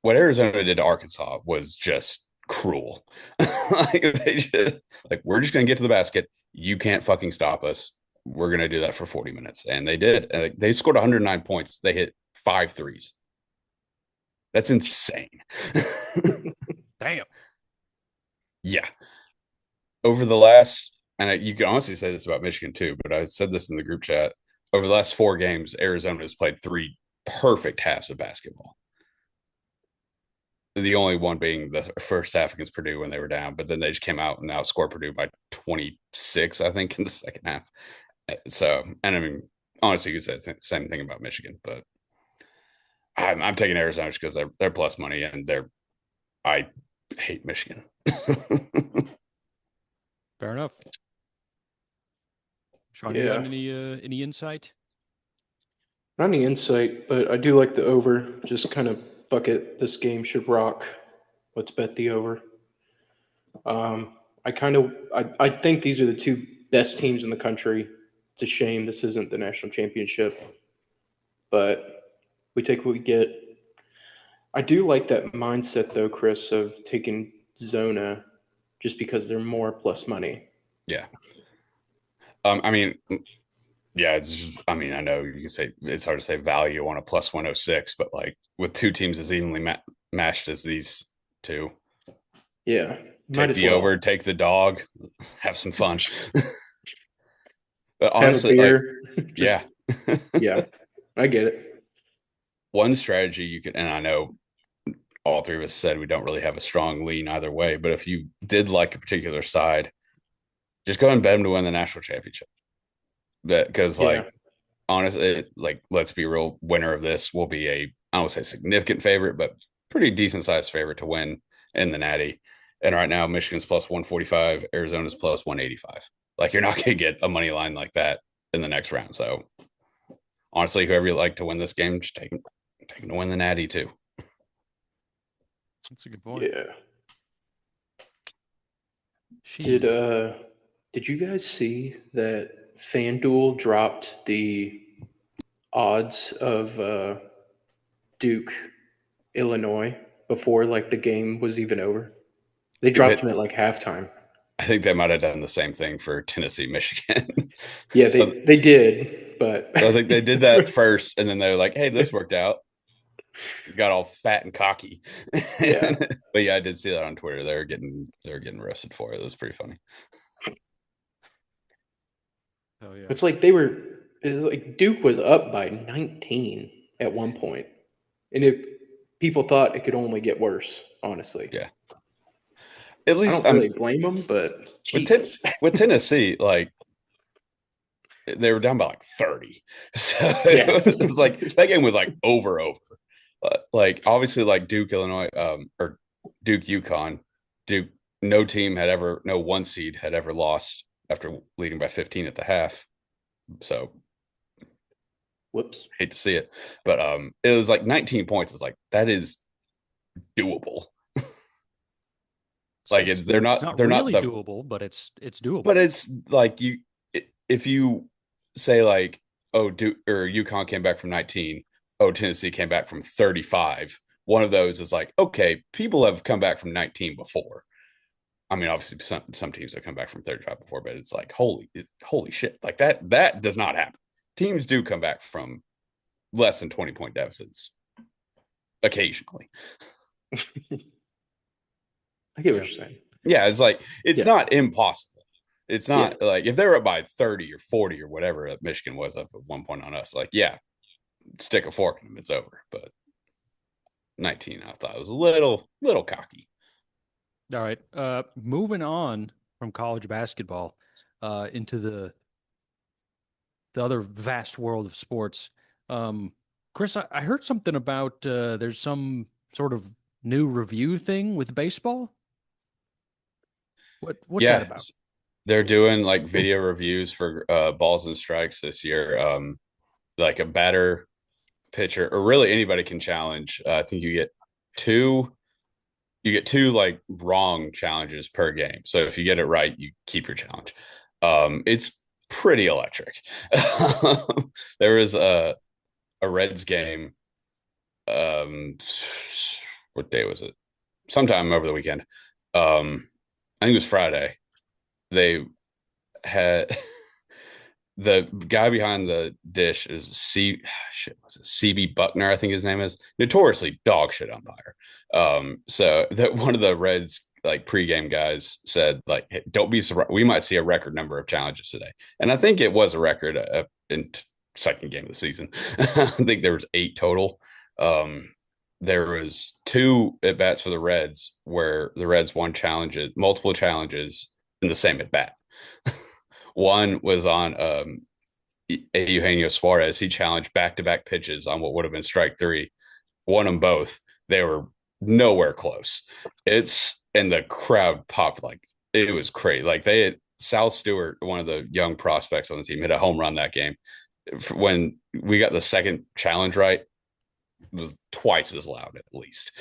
Speaker 2: What Arizona did to Arkansas was just cruel. We're just going to get to the basket. You can't fucking stop us. We're going to do that for 40 minutes. And they did. They scored 109 points. They hit 5 threes. That's insane.
Speaker 1: Damn.
Speaker 2: Yeah. Over the last, and you can honestly say this about Michigan too, but I said this in the group chat. Over the last 4 games, Arizona has played 3 perfect halves of basketball. The only one being the first half against Purdue when they were down, but then they just came out and outscored Purdue by 26, I think, in the second half. So, and I mean, honestly, you could say the same thing about Michigan, but I'm taking Arizona just because they're plus money and I hate Michigan.
Speaker 1: Fair enough. Sean, you got
Speaker 3: Yeah.
Speaker 1: any insight?
Speaker 3: Not any insight, but I do like the over. Just kind of bucket this game should rock. Let's bet the over. I think these are the two best teams in the country. It's a shame this isn't the national championship, but we take what we get. I do like that mindset though, Chris, of taking Zona just because they're more plus money.
Speaker 2: Yeah. I mean, yeah, it's just, I mean, I know you can say it's hard to say value on a plus 106, but like with 2 teams as evenly matched as these two,
Speaker 3: Yeah, might
Speaker 2: take
Speaker 3: as
Speaker 2: the
Speaker 3: well
Speaker 2: over, take the dog, have some fun. But
Speaker 3: have a
Speaker 2: honestly, like,
Speaker 3: beer. Just
Speaker 2: yeah.
Speaker 3: yeah, I get it.
Speaker 2: One strategy you could, and I know all 3 of us said we don't really have a strong lean either way, but if you did like a particular side, just go and bet them to win the national championship. Because,
Speaker 3: Yeah,
Speaker 2: like, honestly, like, let's be real, winner of this will be I don't say significant favorite, but pretty decent sized favorite to win in the Natty. And right now, Michigan's plus 145, Arizona's plus 185. Like, you're not going to get a money line like that in the next round. So, honestly, whoever you like to win this game, just take them to win the Natty too.
Speaker 1: That's a good point.
Speaker 3: yeah.
Speaker 1: She
Speaker 3: Did you guys see that FanDuel dropped the odds of Duke, Illinois before like the game was even over? They dropped him at like halftime.
Speaker 2: I think they might have done the same thing for Tennessee, Michigan.
Speaker 3: Yeah,
Speaker 2: So
Speaker 3: they did, but
Speaker 2: I think they did that first, and then they were like, "Hey, this worked out." Got all fat and cocky.
Speaker 3: yeah,
Speaker 2: But yeah, I did see that on Twitter. They were getting roasted for it. It was pretty funny.
Speaker 1: Oh yeah.
Speaker 3: it's like it's like Duke was up by 19 at one point, and people thought it could only get worse. Honestly,
Speaker 2: Yeah. At
Speaker 3: I
Speaker 2: least
Speaker 3: don't really blame them, but
Speaker 2: with
Speaker 3: Jesus,
Speaker 2: with Tennessee, like they were down by like 30. So
Speaker 3: yeah,
Speaker 2: it was like that game was like over. Like obviously like Duke, Illinois, or Duke, UConn, Duke, no one seed had ever lost after leading by 15 at the half. So
Speaker 3: whoops.
Speaker 2: hate to see it. But it was like 19 points. It's like that is doable. Like they're
Speaker 1: It's
Speaker 2: not
Speaker 1: not
Speaker 2: they're not
Speaker 1: really
Speaker 2: the
Speaker 1: doable, but it's doable.
Speaker 2: but it's like if you say like, oh, Duke or UConn came back from 19, oh, Tennessee came back from 35. One of those is like, okay, people have come back from 19 before. I mean, obviously some teams have come back from 35 before, but it's like holy shit. Like that does not happen. Teams do come back from less than 20-point deficits occasionally.
Speaker 3: I get
Speaker 1: Yeah.
Speaker 3: what you're saying.
Speaker 2: Yeah, it's like it's
Speaker 3: Yeah.
Speaker 2: not impossible. It's
Speaker 3: Yeah.
Speaker 2: not like if they're up by 30 or 40 or whatever that Michigan was up at one point on us, like, yeah, stick a fork in them, it's over. But 19, I thought it was a little cocky.
Speaker 1: All right. Moving on from college basketball into the other vast world of sports. Chris, I heard something about there's some sort of new review thing with baseball. What's that
Speaker 2: Yeah,
Speaker 1: about?
Speaker 2: they're doing like video reviews for balls and strikes this year. Like a batter, pitcher, or really anybody can challenge. I think two you get two like wrong challenges per game. So if you get it right, you keep your challenge. It's pretty electric. There was a Reds game. What day was it? Sometime over the weekend. I think it was Friday. They had the guy behind the dish is was it CB Buckner, I think his name is, notoriously dog shit umpire. So that one of the Reds like pregame guys said like, hey, don't be surprised, we might see a record number of challenges today, and I think it was a record in second game of the season. I think there was 8 total. There was 2 at bats for the Reds where the Reds won multiple challenges in the same at bat. One was on Eugenio Suarez. He challenged back-to-back pitches on what would have been strike 3. Won them both. They were nowhere close. And the crowd popped like it was crazy. Like they had Sal Stewart, one of the young prospects on the team, hit a home run that game. When we got the second challenge right, it was twice as loud at least.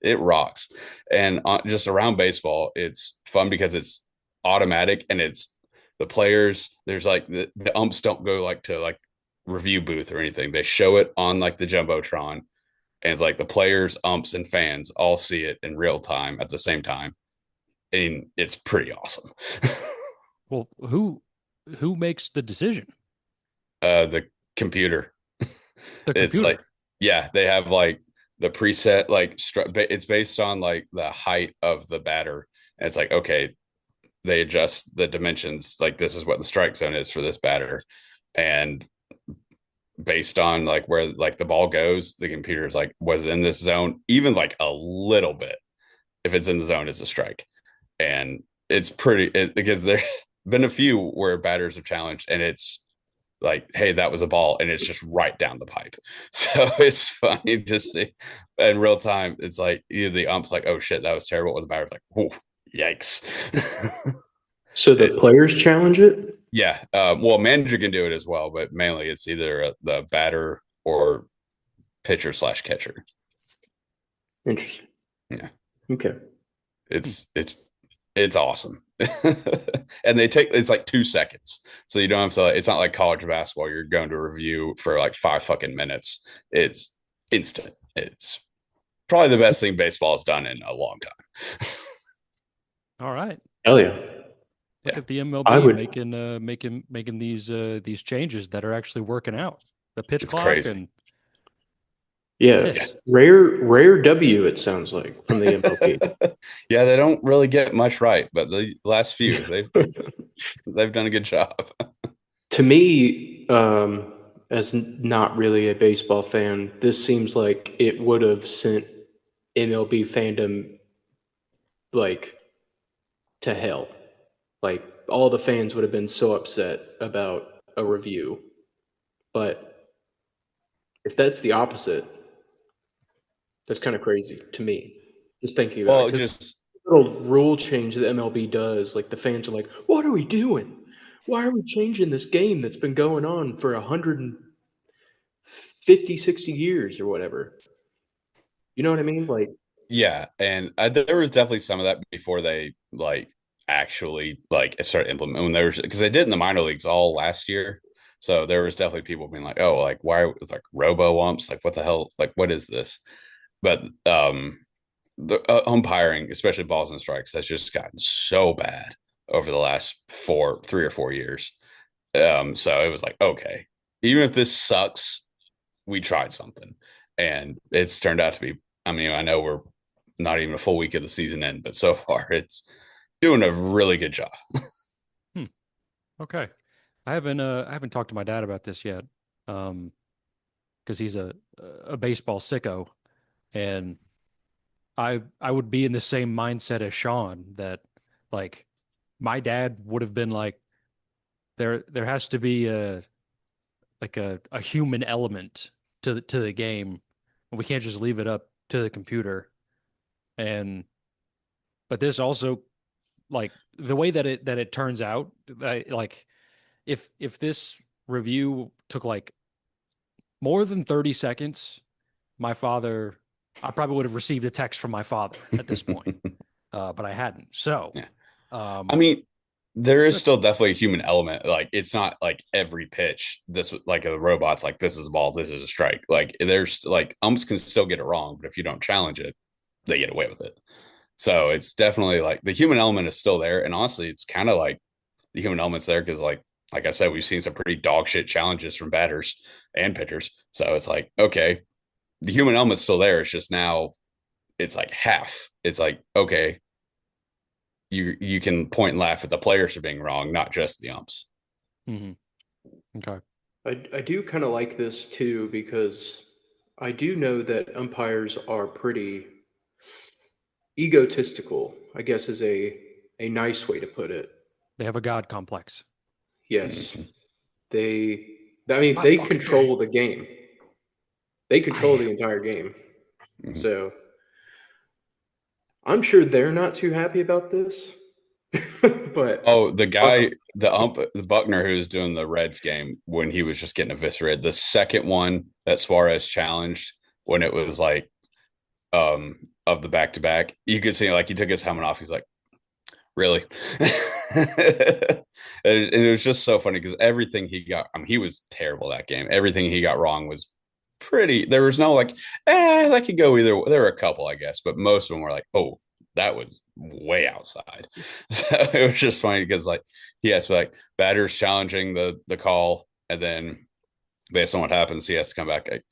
Speaker 2: It rocks. And just around baseball, it's fun because it's automatic and it's the players. There's like the umps don't go like to like review booth or anything. They show it on like the jumbotron, and it's like the players, umps, and fans all see it in real time at the same time, and it's pretty awesome.
Speaker 1: Well, who makes the decision?
Speaker 2: The computer.
Speaker 1: The
Speaker 2: It's like,
Speaker 1: computer.
Speaker 2: yeah, they have like the preset like it's based on like the height of the batter, and it's like, okay, they adjust the dimensions, like this is what the strike zone is for this batter, and based on like where like the ball goes, the computer is like, was it in this zone, even like a little bit, if it's in the zone, it's a strike. And it's because there been a few where batters have challenged and it's like, hey, that was a ball, and it's just right down the pipe. So it's funny to see in real time. It's like either the ump's like, oh shit, that was terrible, or the batter's like, whoa, yikes.
Speaker 3: So the
Speaker 2: it,
Speaker 3: players challenge it.
Speaker 2: yeah, well, manager can do it as well, but mainly it's either the batter or pitcher/catcher.
Speaker 3: Interesting.
Speaker 2: Yeah,
Speaker 3: Okay.
Speaker 2: it's awesome. And it's like 2 seconds, so you don't have to, it's not like college basketball you're going to review for like 5 fucking minutes. It's instant. It's Probably the best thing baseball has done in a long time.
Speaker 1: All right.
Speaker 3: Hell yeah.
Speaker 1: Look
Speaker 2: Yeah,
Speaker 1: at the
Speaker 3: I
Speaker 1: MLB
Speaker 3: would.
Speaker 1: making these changes that are actually working out. The pitch
Speaker 2: it's
Speaker 1: clock
Speaker 2: crazy.
Speaker 1: and
Speaker 3: Yeah.
Speaker 2: Yeah.
Speaker 1: this.
Speaker 3: Rare W, it sounds like, from the MLB.
Speaker 2: Yeah, they don't really get much right, but the last few they've done a good job.
Speaker 3: To me, as not really a baseball fan, this seems like it would have sent MLB fandom like to hell. Like all the fans would have been so upset about a review. But if that's the opposite, that's kind of crazy to me. Just thinking about it,
Speaker 2: Well,
Speaker 3: because
Speaker 2: just
Speaker 3: little rule change that MLB does, like the fans are like, "What are we doing? Why are we changing this game that's been going on for 150, 60 years or whatever?" You know what I mean? Like,
Speaker 2: yeah, and there was definitely some of that before they like actually like started implementing when there was because they did in the minor leagues all last year. So there was definitely people being like, "Oh, like why it's like Robo Umps? Like what the hell? Like what is this?" But the umpiring, especially balls and strikes, has just gotten so bad over the last 3 or 4 years. So it was like, okay, even if this sucks, we tried something, and it's turned out to be. I mean, I know we're not even a full week of the season in, but so far it's doing a really good job.
Speaker 1: Hmm. Okay. I haven't talked to my dad about this yet. Um, because he's a baseball sicko, and I would be in the same mindset as Sean that like my dad would have been like there has to be a human element to the game. We can't just leave it up to the computer. And but this also like the way that it turns out, like if this review took like more than 30 seconds, my father, I probably would have received a text from my father at this point, but I hadn't. So,
Speaker 2: Yeah, I
Speaker 1: um,
Speaker 2: mean, there is
Speaker 1: good.
Speaker 2: still definitely a human element. Like it's not like every pitch. This like a robot's like this is a ball, this is a strike. Like there's like umps can still get it wrong, but if you don't challenge it, they get away with it. So it's definitely like the human element is still there. And honestly, it's kind of like the human element's there because like I said, we've seen some pretty dog shit challenges from batters and pitchers. So it's like, okay, the human element's still there. It's just now it's like half. It's like, okay, you can point and laugh at the players for being wrong, not just the umps.
Speaker 1: Hmm. Okay.
Speaker 3: I do kind of like this too because I do know that umpires are pretty egotistical, I guess is a nice way to put it.
Speaker 1: They have a God complex.
Speaker 3: Yes.
Speaker 2: Mm-hmm.
Speaker 3: They I mean
Speaker 1: My
Speaker 3: they
Speaker 1: fucking dad.
Speaker 3: control the game. They
Speaker 1: I
Speaker 3: control the
Speaker 1: am.
Speaker 3: entire game.
Speaker 2: Mm-hmm.
Speaker 3: So I'm sure they're not too happy about this. but
Speaker 2: Oh, the
Speaker 3: um,
Speaker 2: guy, the Buckner who was doing the Reds game when he was just getting eviscerated. The second one that Suarez challenged when it was like of the back to back, you could see like he took his helmet off. He's like, really? And it was just so funny because everything he got, I mean, he was terrible that game. Everything he got wrong was pretty. There was no like, that could go either. There were a couple, I guess, but most of them were like, oh, that was way outside. So it was just funny because like he has to be like batters challenging the call, and then based on what happens, he has to come back like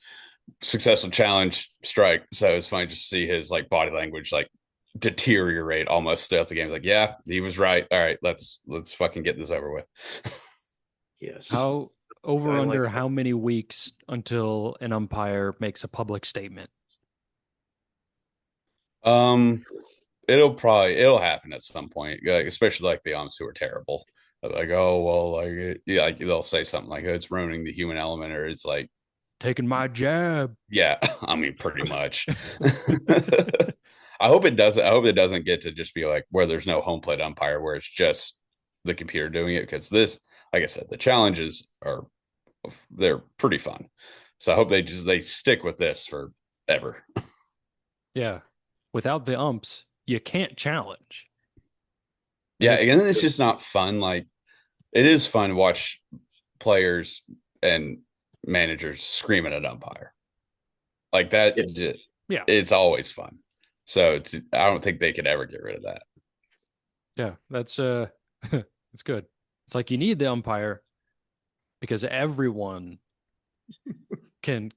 Speaker 2: successful challenge strike. So it's funny just to see his like body language like deteriorate almost throughout the game. Like, yeah, he was right. All right, let's fucking get this over with.
Speaker 3: yes,
Speaker 1: How over
Speaker 3: I like
Speaker 1: under
Speaker 3: that.
Speaker 1: how many weeks until an umpire makes a public statement?
Speaker 2: um, it'll happen at some point, like, especially like the umps who are terrible. Like, oh well, like yeah, like they'll say something like oh, it's ruining the human element, or it's like,
Speaker 1: Taking my jab.
Speaker 2: yeah, I mean, pretty much. I hope it doesn't. I hope it doesn't get to just be like where there's no home plate umpire, where it's just the computer doing it. Because this, like I said, the challenges are they're pretty fun. So I hope they stick with this forever.
Speaker 1: Yeah. Without the umps, you can't challenge. And
Speaker 2: Yeah,
Speaker 1: if
Speaker 2: again, it's just not fun. Like it is fun to watch players and managers screaming at umpire like that.
Speaker 3: Yes,
Speaker 1: Yeah.
Speaker 2: it's always fun. So I don't think they could ever get rid of that.
Speaker 1: Yeah. That's it's good. It's like you need the umpire because everyone can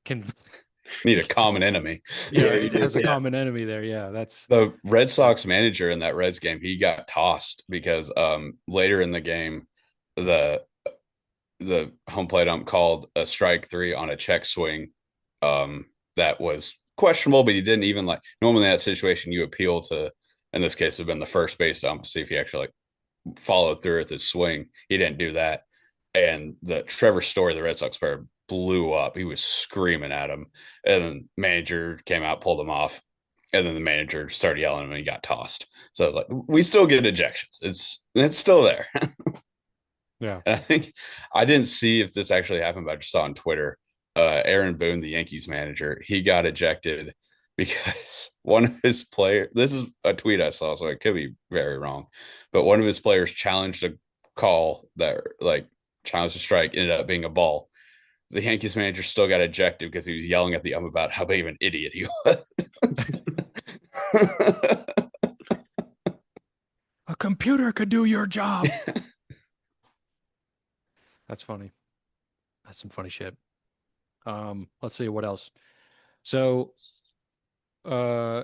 Speaker 2: Need a common enemy.
Speaker 3: Yeah,
Speaker 1: yeah,
Speaker 3: you
Speaker 1: it
Speaker 3: do.
Speaker 1: has a
Speaker 3: Yeah.
Speaker 1: common enemy there. Yeah, that's
Speaker 2: The Red Sox manager in that Reds game, he got tossed because later in the game, the the home plate ump called a strike three on a check swing that was questionable, but he didn't even like normally in that situation you appeal to, in this case, have been the first base ump to see if he actually like followed through with his swing. He didn't do that. And the Trevor Story, the Red Sox player, blew up. He was screaming at him. And then manager came out, pulled him off. And then the manager started yelling at him and he got tossed. So I was like, we still get ejections. It's still there.
Speaker 1: yeah.
Speaker 2: And I think I didn't see if this actually happened, but I just saw on Twitter, Aaron Boone, the Yankees manager, he got ejected because one of his players, this is a tweet I saw, so it could be very wrong, but one of his players challenged a call that like challenged a strike, ended up being a ball. The Yankees manager still got ejected because he was yelling at the ump about how big of an idiot he was.
Speaker 1: A computer could do your job. That's funny. That's some funny shit. Let's see what else. So, uh,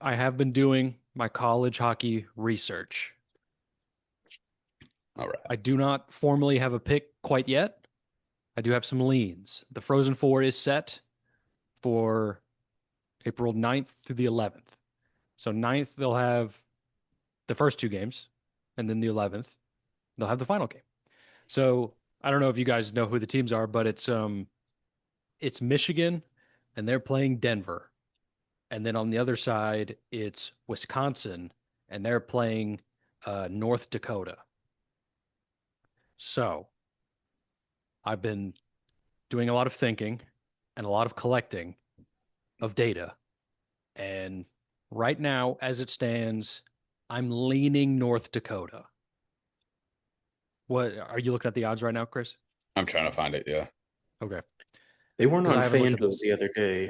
Speaker 1: I have been doing my college hockey research.
Speaker 2: All right.
Speaker 1: I do not formally have a pick quite yet. I do have some leans. The Frozen Four is set for April 9th through the 11th. So 9th, they'll have the first two games, and then the 11th, they'll have the final game. So I don't know if you guys know who the teams are, but it's Michigan and they're playing Denver. And then on the other side, it's Wisconsin and they're playing North Dakota. So I've been doing a lot of thinking and a lot of collecting of data. And right now, as it stands, I'm leaning North Dakota. What are you looking at the odds right now, Chris?
Speaker 2: I'm trying to find it. Yeah.
Speaker 1: Okay.
Speaker 3: They weren't
Speaker 1: Because
Speaker 3: on
Speaker 1: I haven't looked at
Speaker 3: FanDuel
Speaker 1: those.
Speaker 3: the other day.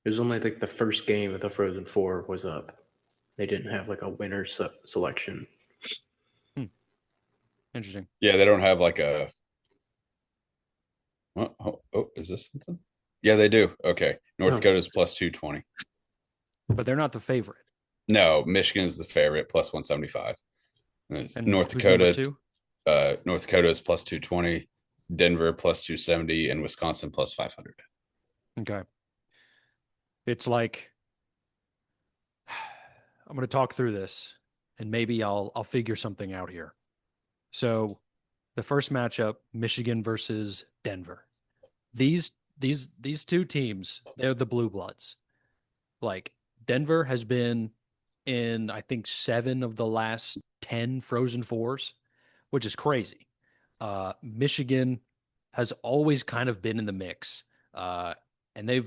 Speaker 3: It was only like the first game of the Frozen Four was up. They didn't have like a winner selection.
Speaker 1: Hmm. Interesting.
Speaker 2: Yeah. They don't have like a, is this something? Yeah, they do. Okay. North
Speaker 3: Oh,
Speaker 2: Dakota's plus 220.
Speaker 1: But they're not the favorite.
Speaker 2: No, Michigan's the favorite, plus 175.
Speaker 1: And
Speaker 2: North
Speaker 1: who's number
Speaker 2: Dakota,
Speaker 1: two?
Speaker 2: North Dakota is plus 220, Denver plus 270, and Wisconsin plus 500.
Speaker 1: Okay. It's like I'm going to talk through this and maybe I'll figure something out here. So, the first matchup, Michigan versus Denver. These two teams, they're the blue bloods. Like Denver has been in I think 7 of the last 10 Frozen Fours, which is crazy. Michigan has always kind of been in the mix. And I'm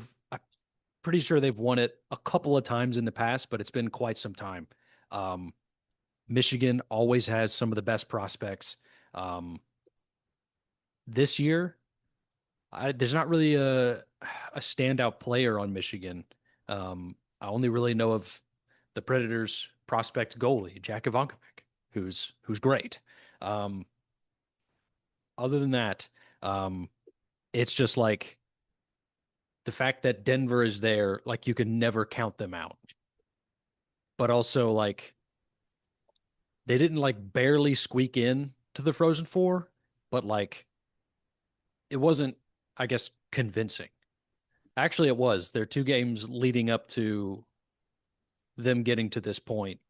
Speaker 1: pretty sure they've won it a couple of times in the past, but it's been quite some time. Um, Michigan always has some of the best prospects. Um, this year, there's not really a standout player on Michigan. I only really know of the Predators' prospect goalie, Jack Ivankovic, who's great. Um, other than that, um, it's just like the fact that Denver is there, like you can never count them out. But also like they didn't like barely squeak in to the Frozen Four, but like it wasn't, I guess, convincing. Actually, it was. There are two games leading up to them getting to this point.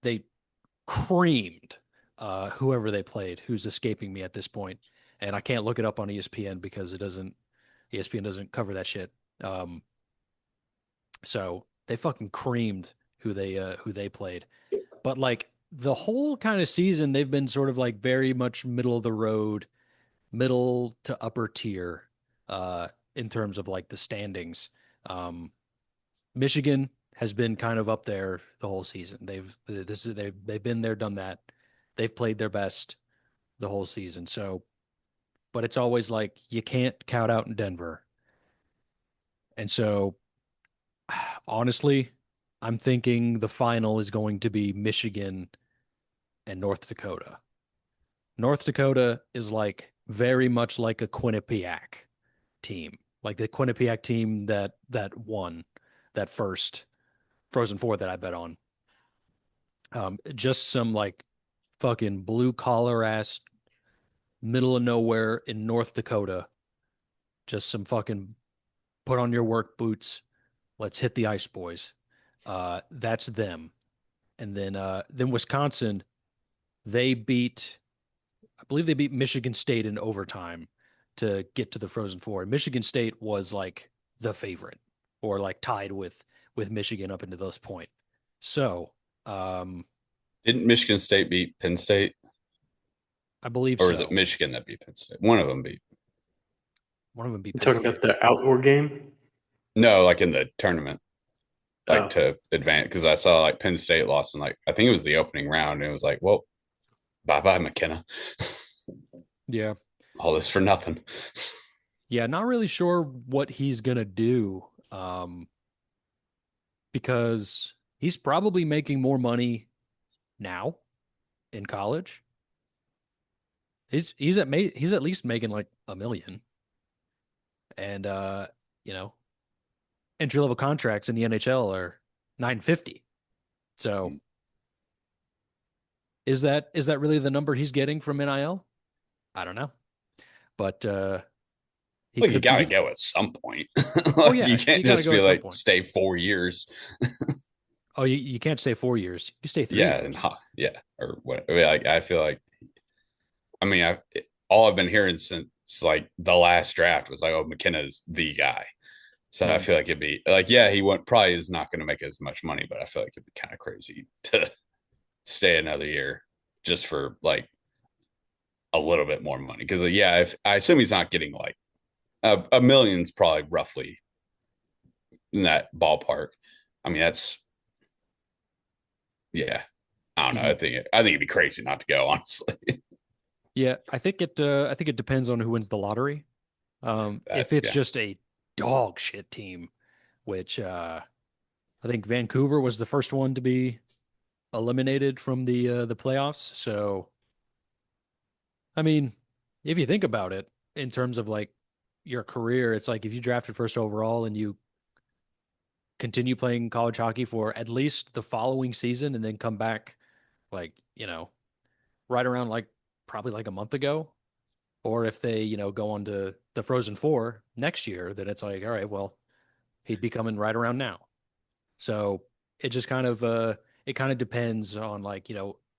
Speaker 1: They creamed whoever they played, who's escaping me at this point, and I can't look it up on ESPN because it doesn't. ESPN doesn't cover that shit. Um, so they fucking creamed who they played. But like the whole kind of season, they've been sort of like very much middle of the road, middle to upper tier, in terms of like the standings. Um, Michigan has been kind of up there the whole season. They've been there, done that. They've played their best the whole season. So, but it's always like you can't count out in Denver. And so, honestly, I'm thinking the final is going to be Michigan and North Dakota. North Dakota is like very much like a Quinnipiac team, like the Quinnipiac team that won that first Frozen Four that I bet on. Just some like fucking blue collar ass middle of nowhere in North Dakota. Just some fucking put on your work boots. Let's hit the ice, boys. That's them. And then Wisconsin, they beat I believe they beat Michigan State in overtime to get to the Frozen Four. And Michigan State was like the favorite or like tied with Michigan up into this point. So, um,
Speaker 2: Didn't Michigan State beat Penn State?
Speaker 1: I believe
Speaker 2: Or is it
Speaker 1: so.
Speaker 2: Michigan that beat Penn State? One of them beat.
Speaker 1: One of them beat
Speaker 3: You
Speaker 1: Penn
Speaker 3: talking about
Speaker 1: State.
Speaker 3: the outdoor game?
Speaker 2: No, like in the tournament, like
Speaker 3: Oh,
Speaker 2: to advance. Because I saw like Penn State lost in like I think it was the opening round, and it was like, well, bye bye McKenna.
Speaker 1: Yeah.
Speaker 2: All this for nothing.
Speaker 1: Yeah, not really sure what he's gonna do. Because he's probably making more money now in college. He's at least making like a million. And you know, entry level contracts in the NHL are 950. So is that really the number he's getting from NIL? I don't know. But he
Speaker 2: Well, you
Speaker 1: could
Speaker 2: got to
Speaker 1: be.
Speaker 2: go at some point.
Speaker 1: Oh
Speaker 2: Like you
Speaker 1: yeah,
Speaker 2: can't
Speaker 1: you got to
Speaker 2: just
Speaker 1: go
Speaker 2: be
Speaker 1: at some
Speaker 2: like
Speaker 1: point.
Speaker 2: stay 4 years.
Speaker 1: Oh, you can't stay 4 years. You stay three
Speaker 2: Yeah, and
Speaker 1: years.
Speaker 2: yeah, or what? I mean, like I feel like I mean, all I've been hearing since like the last draft was like, oh, McKenna's the guy. So I
Speaker 1: Hmm.
Speaker 2: feel like it'd be like, yeah, he went probably is not going to make as much money, but I feel like it'd be kind of crazy to stay another year just for like a little bit more money. Because yeah, if I assume he's not getting like a million's probably roughly in that ballpark. I mean, that's yeah. I don't know.
Speaker 1: Hmm.
Speaker 2: I think it'd be crazy not to go, honestly.
Speaker 1: Yeah, I think it depends on who wins the lottery. If it's
Speaker 2: Yeah.
Speaker 1: just a dog shit team, which I think Vancouver was the first one to be eliminated from the playoffs. So, I mean, if you think about it in terms of like your career, it's like if you drafted first overall and you continue playing college hockey for at least the following season and then come back like, right around like probably like a month ago, or if they, go on to the Frozen Four next year, then it's like, all right, well, he'd be coming right around now. So it just kind of depends on like,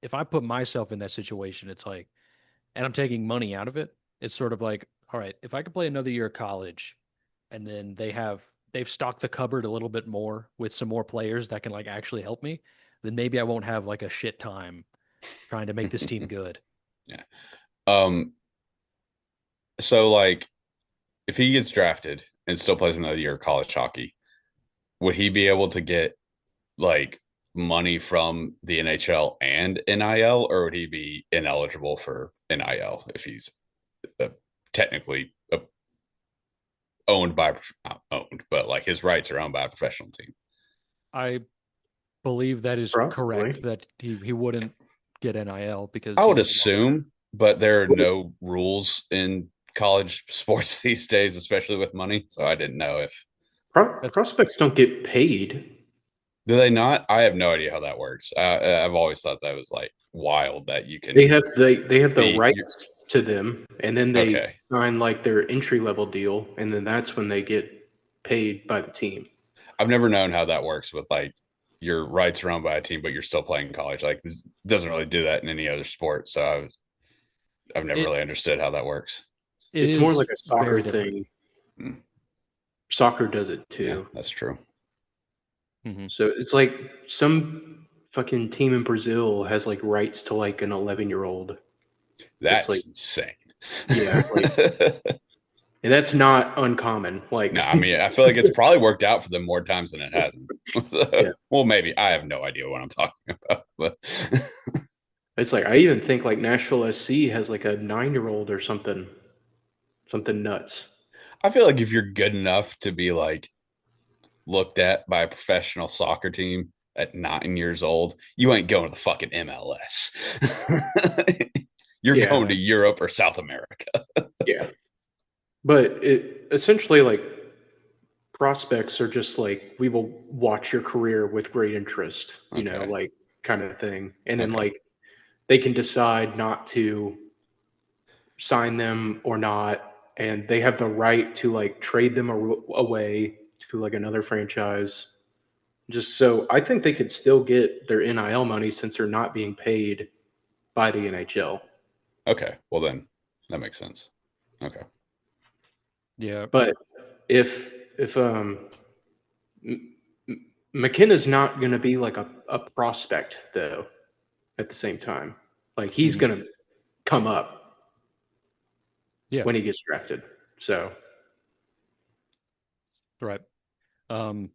Speaker 1: if I put myself in that situation, it's like, and I'm taking money out of it, it's sort of like, all right, if I could play another year of college and then they've stocked the cupboard a little bit more with some more players that can like actually help me, then maybe I won't have like a shit time trying to make this team good.
Speaker 2: Yeah. Um. So like, if he gets drafted and still plays another year of college hockey, would he be able to get like money from the NHL and NIL, or would he be ineligible for NIL if he's uh, technically owned by not owned, but like his rights are owned by a professional team?
Speaker 1: I believe that is correct
Speaker 3: probably.
Speaker 1: that he wouldn't get NIL because
Speaker 2: I would
Speaker 1: he's no longer.
Speaker 2: assume, but there are no rules in college sports these days, especially with money. So I didn't know if
Speaker 1: That's
Speaker 3: Prospects don't get paid.
Speaker 2: do they not. I have no idea how that works. I've always thought that was like wild that you
Speaker 3: They
Speaker 2: can
Speaker 3: have they have the
Speaker 2: be
Speaker 3: rights to them, and then they
Speaker 2: okay.
Speaker 3: sign like their entry level deal, and then that's when they get paid by the team.
Speaker 2: I've never known how that works with like your rights are owned by a team, but you're still playing college. Like this doesn't really do that in any other sport. So I've never
Speaker 1: it.
Speaker 2: really understood how that works.
Speaker 1: It
Speaker 3: It's more
Speaker 1: is
Speaker 3: like a soccer
Speaker 1: very different.
Speaker 3: thing.
Speaker 2: Mm,
Speaker 3: Soccer does it
Speaker 2: yeah,
Speaker 3: too.
Speaker 2: that's true.
Speaker 1: Hmm.
Speaker 3: So it's like some fucking team in Brazil has like rights to like an 11-year-old. That's like
Speaker 2: That's insane.
Speaker 3: yeah, like and that's not uncommon.
Speaker 2: No,
Speaker 3: Like
Speaker 2: I mean, I feel like it's probably worked out for them more times than it hasn't.
Speaker 3: yeah.
Speaker 2: Well, maybe I have no idea what I'm talking about, but
Speaker 3: It's like I even think like Nashville SC has like a 9-year-old or something, something nuts.
Speaker 2: I feel like if you're good enough to be like looked at by a professional soccer team at 9 years old, you ain't going to the fucking MLS. You're
Speaker 3: Yeah,
Speaker 2: going to Europe or South America.
Speaker 3: yeah. But it essentially like prospects are just like we will watch your career with great interest,
Speaker 2: Okay.
Speaker 3: like kind of thing. And then
Speaker 2: Okay.
Speaker 3: like they can decide not to sign them or not, and they have the right to like trade them away to like another franchise. Just so I think they could still get their NIL money since they're not being paid by the NHL.
Speaker 2: Okay. Well, then that makes sense. Okay.
Speaker 1: Yeah.
Speaker 3: But if McKenna's not going to be like a prospect though at the same time, like he's
Speaker 2: Mhm.
Speaker 3: going to come up
Speaker 1: Yeah.
Speaker 3: when he gets drafted. So
Speaker 1: Right. Um,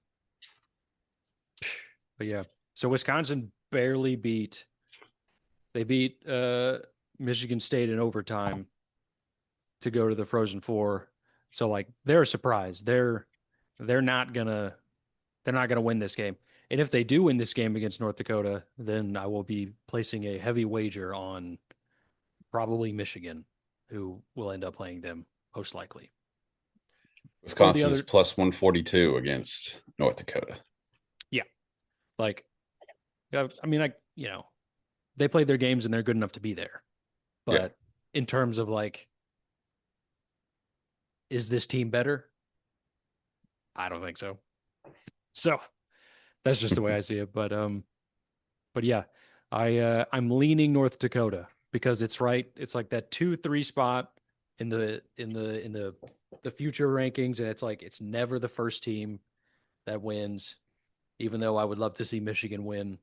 Speaker 1: but yeah. So Wisconsin barely beat. They beat Michigan State in overtime to go to the Frozen Four. So like they're a surprise. They're not gonna they're not gonna win this game. And if they do win this game against North Dakota, then I will be placing a heavy wager on probably Michigan, who will end up playing them most likely. Or the
Speaker 2: Wisconsin is
Speaker 1: other,
Speaker 2: plus 142 against North Dakota.
Speaker 1: yeah, like I mean, they played their games and they're good enough to be there.
Speaker 2: Yeah.
Speaker 1: But in terms of like, is this team better? I don't think so. So that's just the way I see it. But yeah, I'm leaning North Dakota because it's right. It's like that 2-3 spot in the future rankings, and it's like it's never the first team that wins. Even though I would love to see Michigan win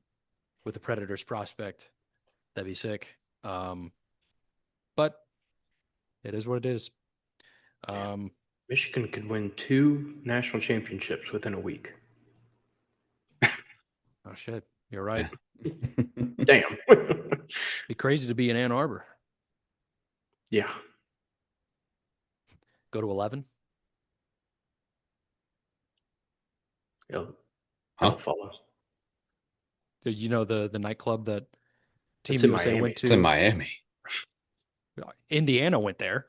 Speaker 1: with the Predators prospect, that'd be sick. But it is what it is. Um,
Speaker 3: Michigan could win 2 national championships within a week.
Speaker 1: oh shit, you're right.
Speaker 3: Damn.
Speaker 1: Be crazy to be in Ann Arbor.
Speaker 3: Yeah.
Speaker 1: Go to 11.
Speaker 3: It'll,
Speaker 2: Huh?
Speaker 3: it'll follow.
Speaker 1: You know the nightclub that
Speaker 3: It's
Speaker 1: Team
Speaker 3: in
Speaker 1: USA
Speaker 3: Miami.
Speaker 1: went
Speaker 2: It's in
Speaker 1: to.
Speaker 2: Miami.
Speaker 1: Indiana went there.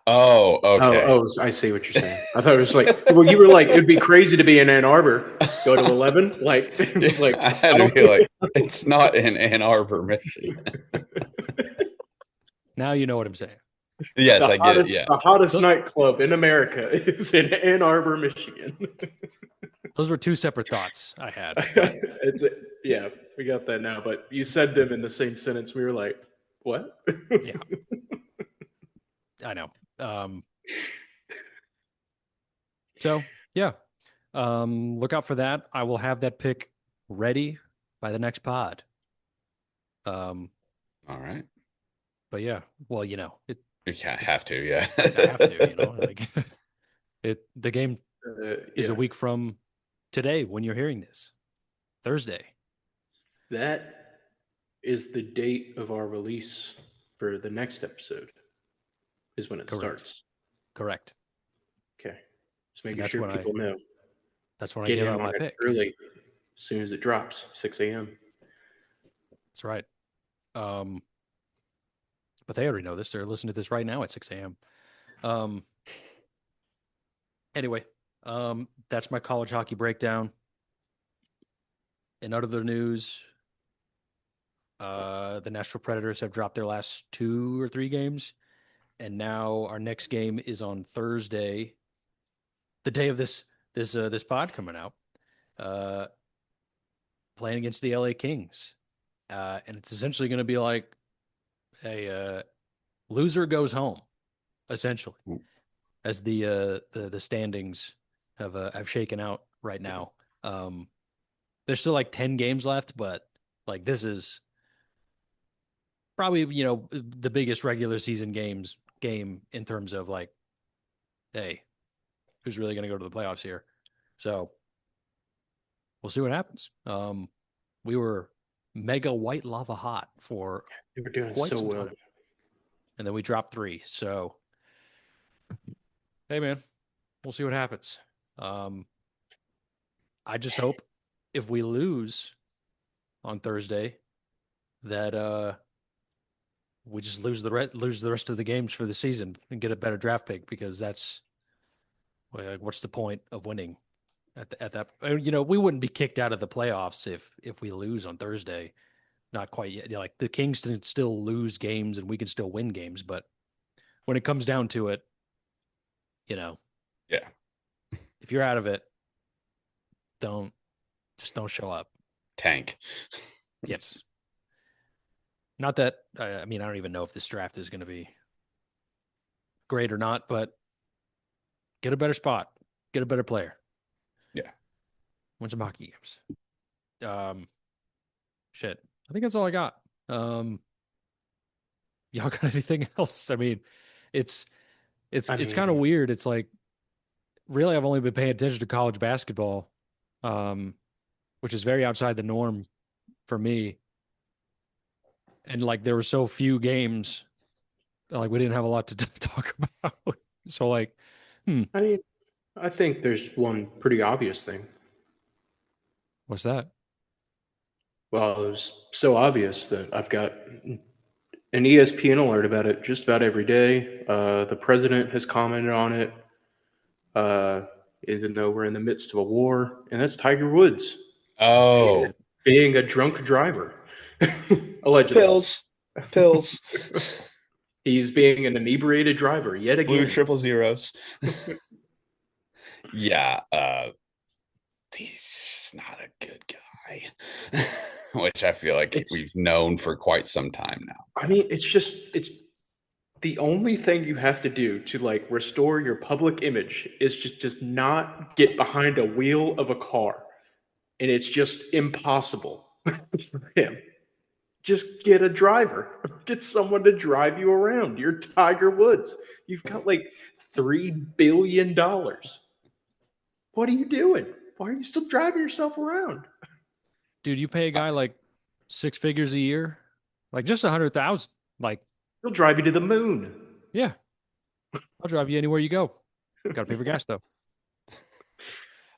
Speaker 2: Oh, okay.
Speaker 3: I see what you're saying. I thought it was like, well, you were like, it'd be crazy to be in Ann Arbor. Go to 11. Like, it was
Speaker 2: Yeah,
Speaker 3: like,
Speaker 2: I had
Speaker 3: I
Speaker 2: to
Speaker 3: don't
Speaker 2: be like, it's not in Ann Arbor, Michigan.
Speaker 1: Now you know what I'm saying.
Speaker 2: Yes, I get it. Yeah.
Speaker 3: the hottest
Speaker 1: Th-
Speaker 3: nightclub in America is in Ann Arbor, Michigan.
Speaker 1: Those were two separate thoughts I had. But
Speaker 3: It's yeah, we got that now. But you said them in the same sentence. We were like, what?
Speaker 1: yeah, I know. So yeah, look out for that. I will have that pick ready by the next pod.
Speaker 2: All right.
Speaker 1: But yeah, well, it.
Speaker 2: You can't have to. Yeah.
Speaker 1: I have to, like it. The game is a
Speaker 3: Yeah.
Speaker 1: week from today when you're hearing this, Thursday.
Speaker 3: That is the date of our release for the next episode. Is when it
Speaker 1: Correct.
Speaker 3: starts.
Speaker 1: Correct.
Speaker 3: Okay, just
Speaker 1: And
Speaker 3: making sure people know.
Speaker 1: That's when I
Speaker 3: Get
Speaker 1: give
Speaker 3: in
Speaker 1: out
Speaker 3: on
Speaker 1: my
Speaker 3: it
Speaker 1: pick.
Speaker 3: early, as soon as it drops, 6 a.m.
Speaker 1: That's right. But they already know this. They're listening to this right now at 6 a.m. Anyway, that's my college hockey breakdown. In other news, the Nashville Predators have dropped their last 2 or 3 games, and now our next game is on Thursday, the day of this pod coming out, playing against the LA Kings, and it's essentially going to be like a loser goes home, essentially, as the standings have shaken out right now. There's still like 10 games left, but like this is probably the biggest regular season game in terms of like, hey, who's really going to go to the playoffs here? So we'll see what happens. We were mega white lava hot for
Speaker 3: They were doing
Speaker 1: quite
Speaker 3: so
Speaker 1: some
Speaker 3: well.
Speaker 1: time, and then we dropped 3. So hey, man, we'll see what happens. I just hope if we lose on Thursday that we just lose the rest of the games for the season and get a better draft pick because that's well, what's the point of winning at that we wouldn't be kicked out of the playoffs if we lose on Thursday. Not quite yet. Like the Kings can still lose games and we can still win games, but when it comes down to it,
Speaker 2: Yeah.
Speaker 1: if you're out of it, don't don't show up.
Speaker 2: Tank.
Speaker 1: Yes. Not that I mean I don't even know if this draft is going to be great or not, but get a better spot, get a better player,
Speaker 2: Yeah.
Speaker 1: win some hockey games. Shit. I think that's all I got. Y'all got anything else? I mean, it's it's kind of weird. It's like really I've only been paying attention to college basketball, which is very outside the norm for me. And like there were so few games, like we didn't have a lot to talk about. So like,
Speaker 3: I think there's one pretty obvious thing.
Speaker 1: What's that?
Speaker 3: Well, it was so obvious that I've got an ESPN alert about it just about every day. The president has commented on it, even though we're in the midst of a war, and that's Tiger Woods
Speaker 2: Oh,
Speaker 3: being a drunk driver, allegedly.
Speaker 2: Pills.
Speaker 3: He's being an inebriated driver yet again.
Speaker 2: Blue triple zeros. Yeah, he's just not a good guy, which I feel like we've known for quite some time now.
Speaker 3: I mean, it's the only thing you have to do to like restore your public image is just not get behind a wheel of a car, and it's just impossible for him. Just get a driver, get someone to drive you around. You're Tiger Woods. You've got like $3 billion. What are you doing? Why are you still driving yourself around?
Speaker 1: Dude, you pay a guy like 6 figures a year, like just 100,000. Like
Speaker 3: he'll drive you to the moon.
Speaker 1: Yeah, I'll drive you anywhere you go. Got to pay for gas though.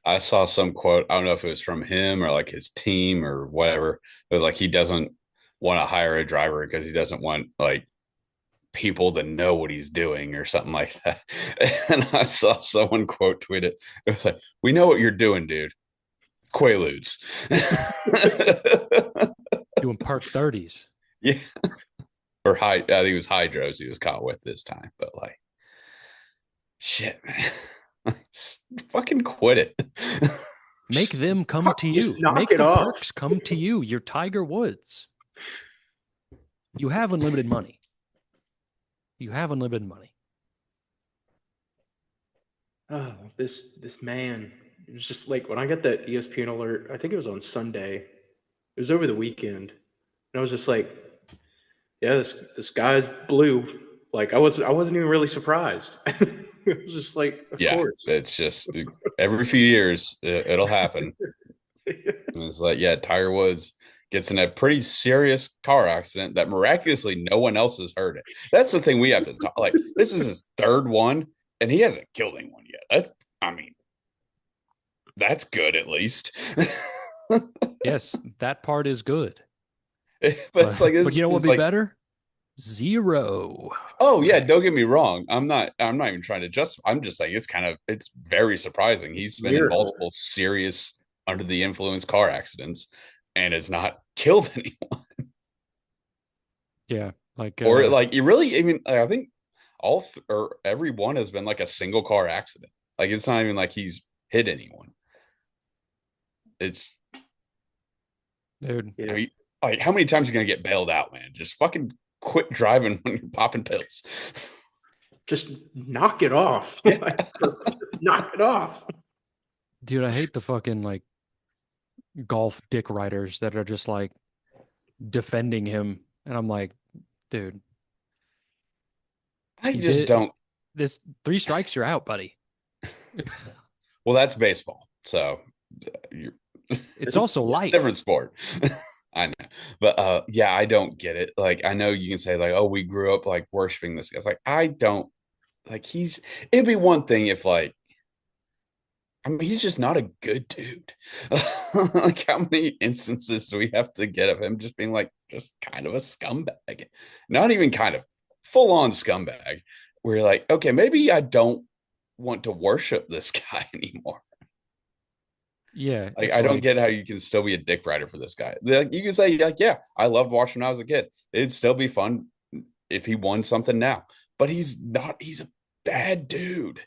Speaker 2: I saw some quote. I don't know if it was from him or like his team or whatever. It was like he doesn't want to hire a driver because he doesn't want like people to know what he's doing or something like that. And I saw someone quote tweet it. It was like, "We know what you're doing, dude. Quaaludes."
Speaker 1: Doing park 30s.
Speaker 2: Yeah. Or I think it was hydros he was caught with this time. But like, shit, man. Fucking quit it.
Speaker 1: Make them come to you. Make the perks come to you. You're Tiger Woods. You have unlimited money. You have unlimited money.
Speaker 3: Oh, this man. It was just like when I got that ESPN alert, I think it was on Sunday. It was over the weekend. And I was just like, yeah, this guy's blue. Like I wasn't even really surprised. It was just like, of course.
Speaker 2: It's just every few years it'll happen. It's like, yeah, Tiger Woods gets in a pretty serious car accident that miraculously no one else has heard it. That's the thing we have to talk. Like, this is his third one, and he hasn't killed anyone yet. That's good at least.
Speaker 1: Yes, that part is good.
Speaker 2: But it's like,
Speaker 1: but you know what would be better? Zero.
Speaker 2: Oh yeah, don't get me wrong. I'm not even trying to I'm just saying it's very surprising. He's been in multiple serious under the influence car accidents and has not killed anyone.
Speaker 1: Yeah, like
Speaker 2: or like you really, I mean, I think or every one has been like a single car accident. Like it's not even like he's hit anyone. It's
Speaker 1: dude.
Speaker 2: I mean, like how many times are you gonna get bailed out, man? Just fucking quit driving when you're popping pills.
Speaker 3: Just knock it off. Knock it off.
Speaker 1: Dude, I hate the fucking like golf dick riders that are just like defending him. And I'm like, dude.
Speaker 2: I just don't.
Speaker 1: This 3 strikes, you're out, buddy.
Speaker 2: Well, that's baseball. So
Speaker 1: it's also life.
Speaker 2: Different sport. I know. But yeah, I don't get it. Like, I know you can say, like, oh, we grew up like worshiping this guy. It's like, I don't like it'd be one thing if like I mean, he's just not a good dude. Like, how many instances do we have to get of him just being like, just kind of a scumbag? Not even kind of, full on scumbag. Where you're like, okay, maybe I don't want to worship this guy anymore.
Speaker 1: Yeah,
Speaker 2: Like,
Speaker 1: it's
Speaker 2: I don't
Speaker 1: like,
Speaker 2: get how you can still be a dick rider for this guy. Like, you can say, like, yeah, I loved watching when I was a kid. It'd still be fun if he won something now. But he's not, he's a bad dude.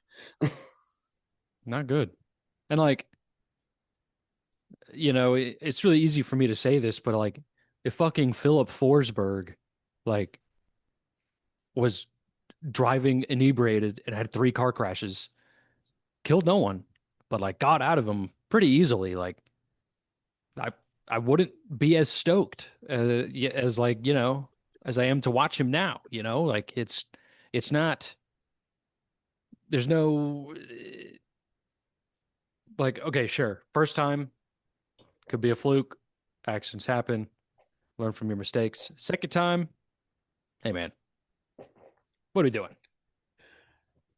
Speaker 1: not good. And like, it's really easy for me to say this, but like, if fucking Philip Forsberg, like, was driving inebriated and had 3 car crashes, killed no one, but like got out of them pretty easily. Like, I I wouldn't be as stoked as like, as I am to watch him now, like it's not, there's no like, okay, sure. First time could be a fluke. Accidents happen. Learn from your mistakes. Second time, hey man, what are we doing?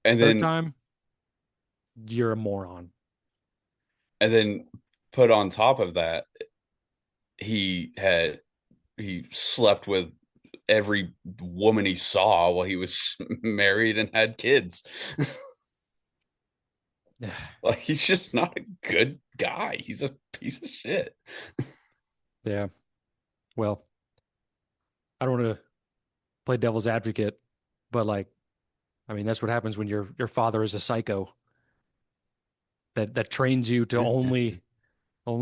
Speaker 2: And
Speaker 1: Third
Speaker 2: then
Speaker 1: time, you're a moron.
Speaker 2: and then put on top of that, he had he slept with every woman he saw while he was married and had kids. Like, he's just not a good guy. He's a piece of shit.
Speaker 1: Yeah. Well, I don't want to play devil's advocate, but like, I mean, that's what happens when your father is a psycho that trains you to only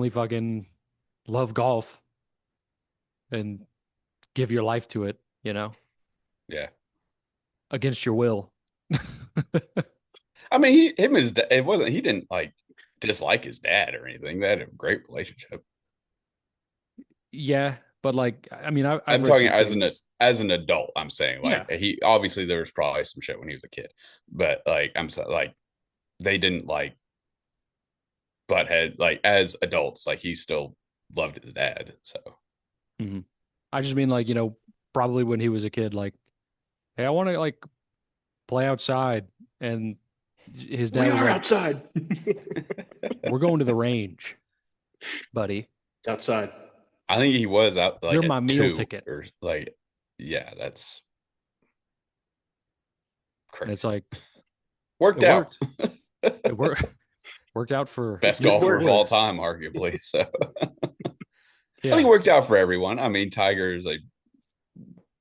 Speaker 1: fucking love golf and give your life to it,
Speaker 2: Yeah.
Speaker 1: against your will.
Speaker 2: I mean, it wasn't, he didn't like dislike his dad or anything. They had a great relationship.
Speaker 1: Yeah, but like, I mean, I've
Speaker 2: I'm
Speaker 1: read
Speaker 2: talking
Speaker 1: some things.
Speaker 2: as an adult. I'm saying, like,
Speaker 1: Yeah,
Speaker 2: he obviously there was probably some shit when he was a kid, but like, I'm so, like, they didn't like butt head like as adults. Like, he still loved his dad. So
Speaker 1: mhm. I just mean like, probably when he was a kid, like, hey, I want to like play outside, and his
Speaker 3: We
Speaker 1: dad was
Speaker 3: are
Speaker 1: like,
Speaker 3: outside.
Speaker 1: we're going to the range, buddy.
Speaker 3: It's outside.
Speaker 2: I think he was out
Speaker 1: You're
Speaker 2: like
Speaker 1: my
Speaker 2: at
Speaker 1: meal
Speaker 2: 2
Speaker 1: ticket.
Speaker 2: or like, yeah, that's
Speaker 1: And it's
Speaker 2: crazy.
Speaker 1: like, it
Speaker 2: Worked out.
Speaker 1: worked. It worked out for
Speaker 2: Best
Speaker 3: It
Speaker 2: golfer of
Speaker 1: him.
Speaker 2: all
Speaker 3: works.
Speaker 2: time, arguably. So I think
Speaker 1: Yeah.
Speaker 2: it worked out for everyone. I mean, Tiger is a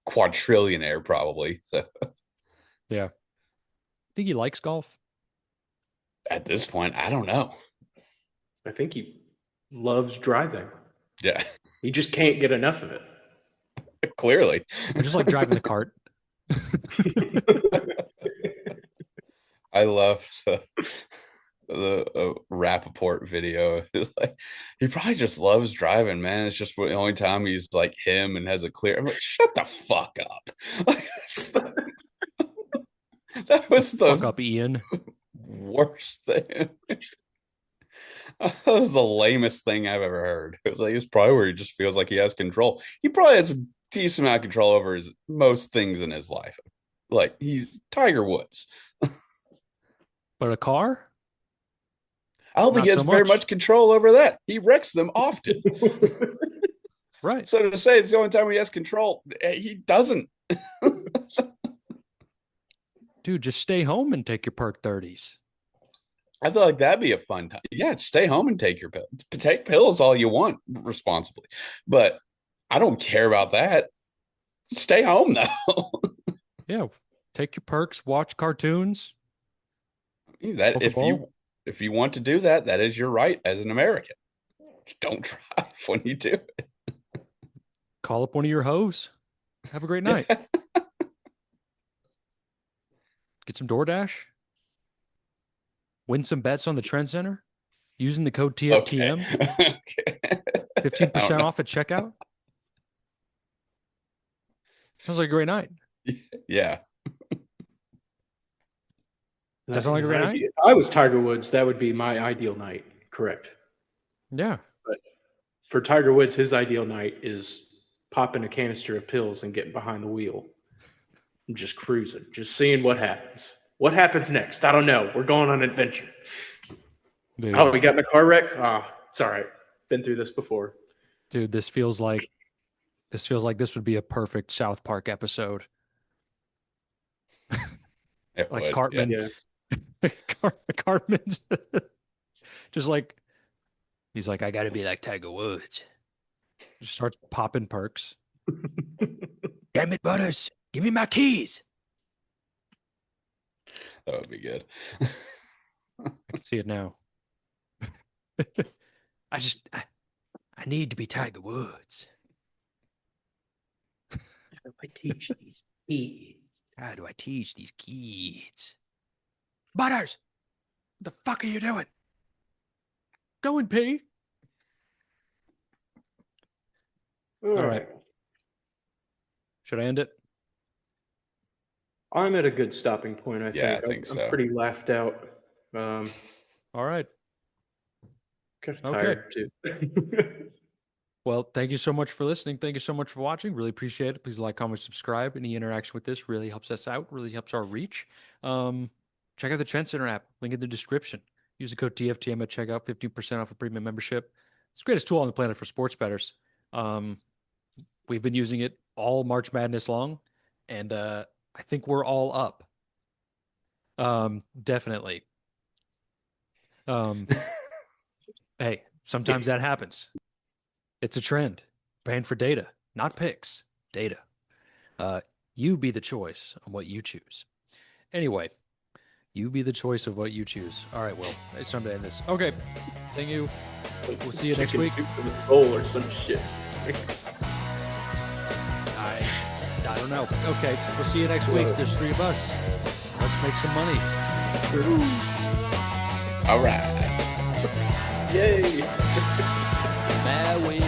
Speaker 2: quadrillionaire, probably. So
Speaker 1: Yeah. Think he likes golf?
Speaker 2: at this point, I don't know.
Speaker 3: I think he loves driving.
Speaker 2: Yeah,
Speaker 3: He just can't get enough of it.
Speaker 2: clearly.
Speaker 1: I just like driving the cart.
Speaker 2: I love the Rappaport video. It's like, he probably just loves driving, man. It's just the only time he's like him and has a clear. I'm like, shut the fuck up. Like, that was
Speaker 1: Fuck
Speaker 2: the
Speaker 1: up, Ian.
Speaker 2: worst thing. That was the lamest thing I've ever heard. It was like, it's probably where he just feels like he has control. He probably has a decent amount of control over most things in his life. Like, he's Tiger Woods.
Speaker 1: But a car?
Speaker 2: I don't think
Speaker 1: Not
Speaker 2: he has
Speaker 1: so
Speaker 2: very
Speaker 1: much.
Speaker 2: much control over that. He wrecks them often.
Speaker 1: Right.
Speaker 2: So to say it's the only time he has control, he doesn't.
Speaker 1: Dude, just stay home and take your perk 30s.
Speaker 2: I feel like that'd be a fun time. Yeah, stay home and take your pill. Take pills all you want responsibly, but I don't care about that. Stay home though.
Speaker 1: Yeah. Take your perks, watch cartoons,
Speaker 2: That
Speaker 1: smoke a bowl,
Speaker 2: if you want to do that, that is your right as an American. Just don't drive when you do it.
Speaker 1: call up one of your hoes. Have a great night.
Speaker 2: Yeah.
Speaker 1: Get some DoorDash. Win some bets on the Trend Center using the code
Speaker 2: Okay.
Speaker 1: TFTM.
Speaker 2: Okay. I don't
Speaker 1: 15%
Speaker 2: know.
Speaker 1: off at checkout. Sounds like a great night.
Speaker 2: Yeah.
Speaker 1: Does that sound like a great night?
Speaker 3: If I was Tiger Woods, that would be my ideal night. Correct.
Speaker 1: Yeah.
Speaker 3: But for Tiger Woods, his ideal night is popping a canister of pills and getting behind the wheel and just cruising, just seeing what happens. What happens next? I don't know. We're going on an adventure.
Speaker 1: Dude,
Speaker 3: Oh, we got in a car wreck? It's all right. Been through this before.
Speaker 1: dude, this feels like this would be a perfect South Park episode.
Speaker 2: It
Speaker 1: Like
Speaker 2: would,
Speaker 1: Cartman,
Speaker 3: Yeah.
Speaker 1: Cartman, just like he's like, I got to be like Tiger Woods. Just starts popping perks. Damn it, Butters, give me my keys.
Speaker 2: That would be good.
Speaker 1: I can see it now. I need to be Tiger Woods.
Speaker 3: How do I teach these kids?
Speaker 1: How do I teach these kids? Butters, what the fuck are you doing? Go and pee.
Speaker 3: All
Speaker 1: right. Should I end it?
Speaker 3: I'm at a good stopping point, I
Speaker 2: Yeah,
Speaker 3: think.
Speaker 2: I think so.
Speaker 3: I'm pretty laughed out.
Speaker 1: All right.
Speaker 3: Kind of
Speaker 1: Okay.
Speaker 3: tired, too.
Speaker 1: Well, thank you so much for listening. Thank you so much for watching. Really appreciate it. Please like, comment, subscribe. Any interaction with this really helps us out, really helps our reach. Check out the Trend Center app. Link in the description. Use the code TFTM at checkout, 15% off a premium membership. It's the greatest tool on the planet for sports bettors. We've been using it all March Madness long, and I think we're all up. Definitely. Hey, sometimes that happens. It's a trend. Paying for data, not picks. Data. You be the choice on what you choose. Anyway, you be the choice of what you choose. All right, Will. It's time to end this. Okay. Thank you. We'll see you next
Speaker 3: Chicken
Speaker 1: week.
Speaker 3: soup for the soul or some shit.
Speaker 1: I don't know. Okay. We'll see you next week. There's 3 of us. Let's make some money.
Speaker 2: All right.
Speaker 3: Yay!
Speaker 1: Bad win.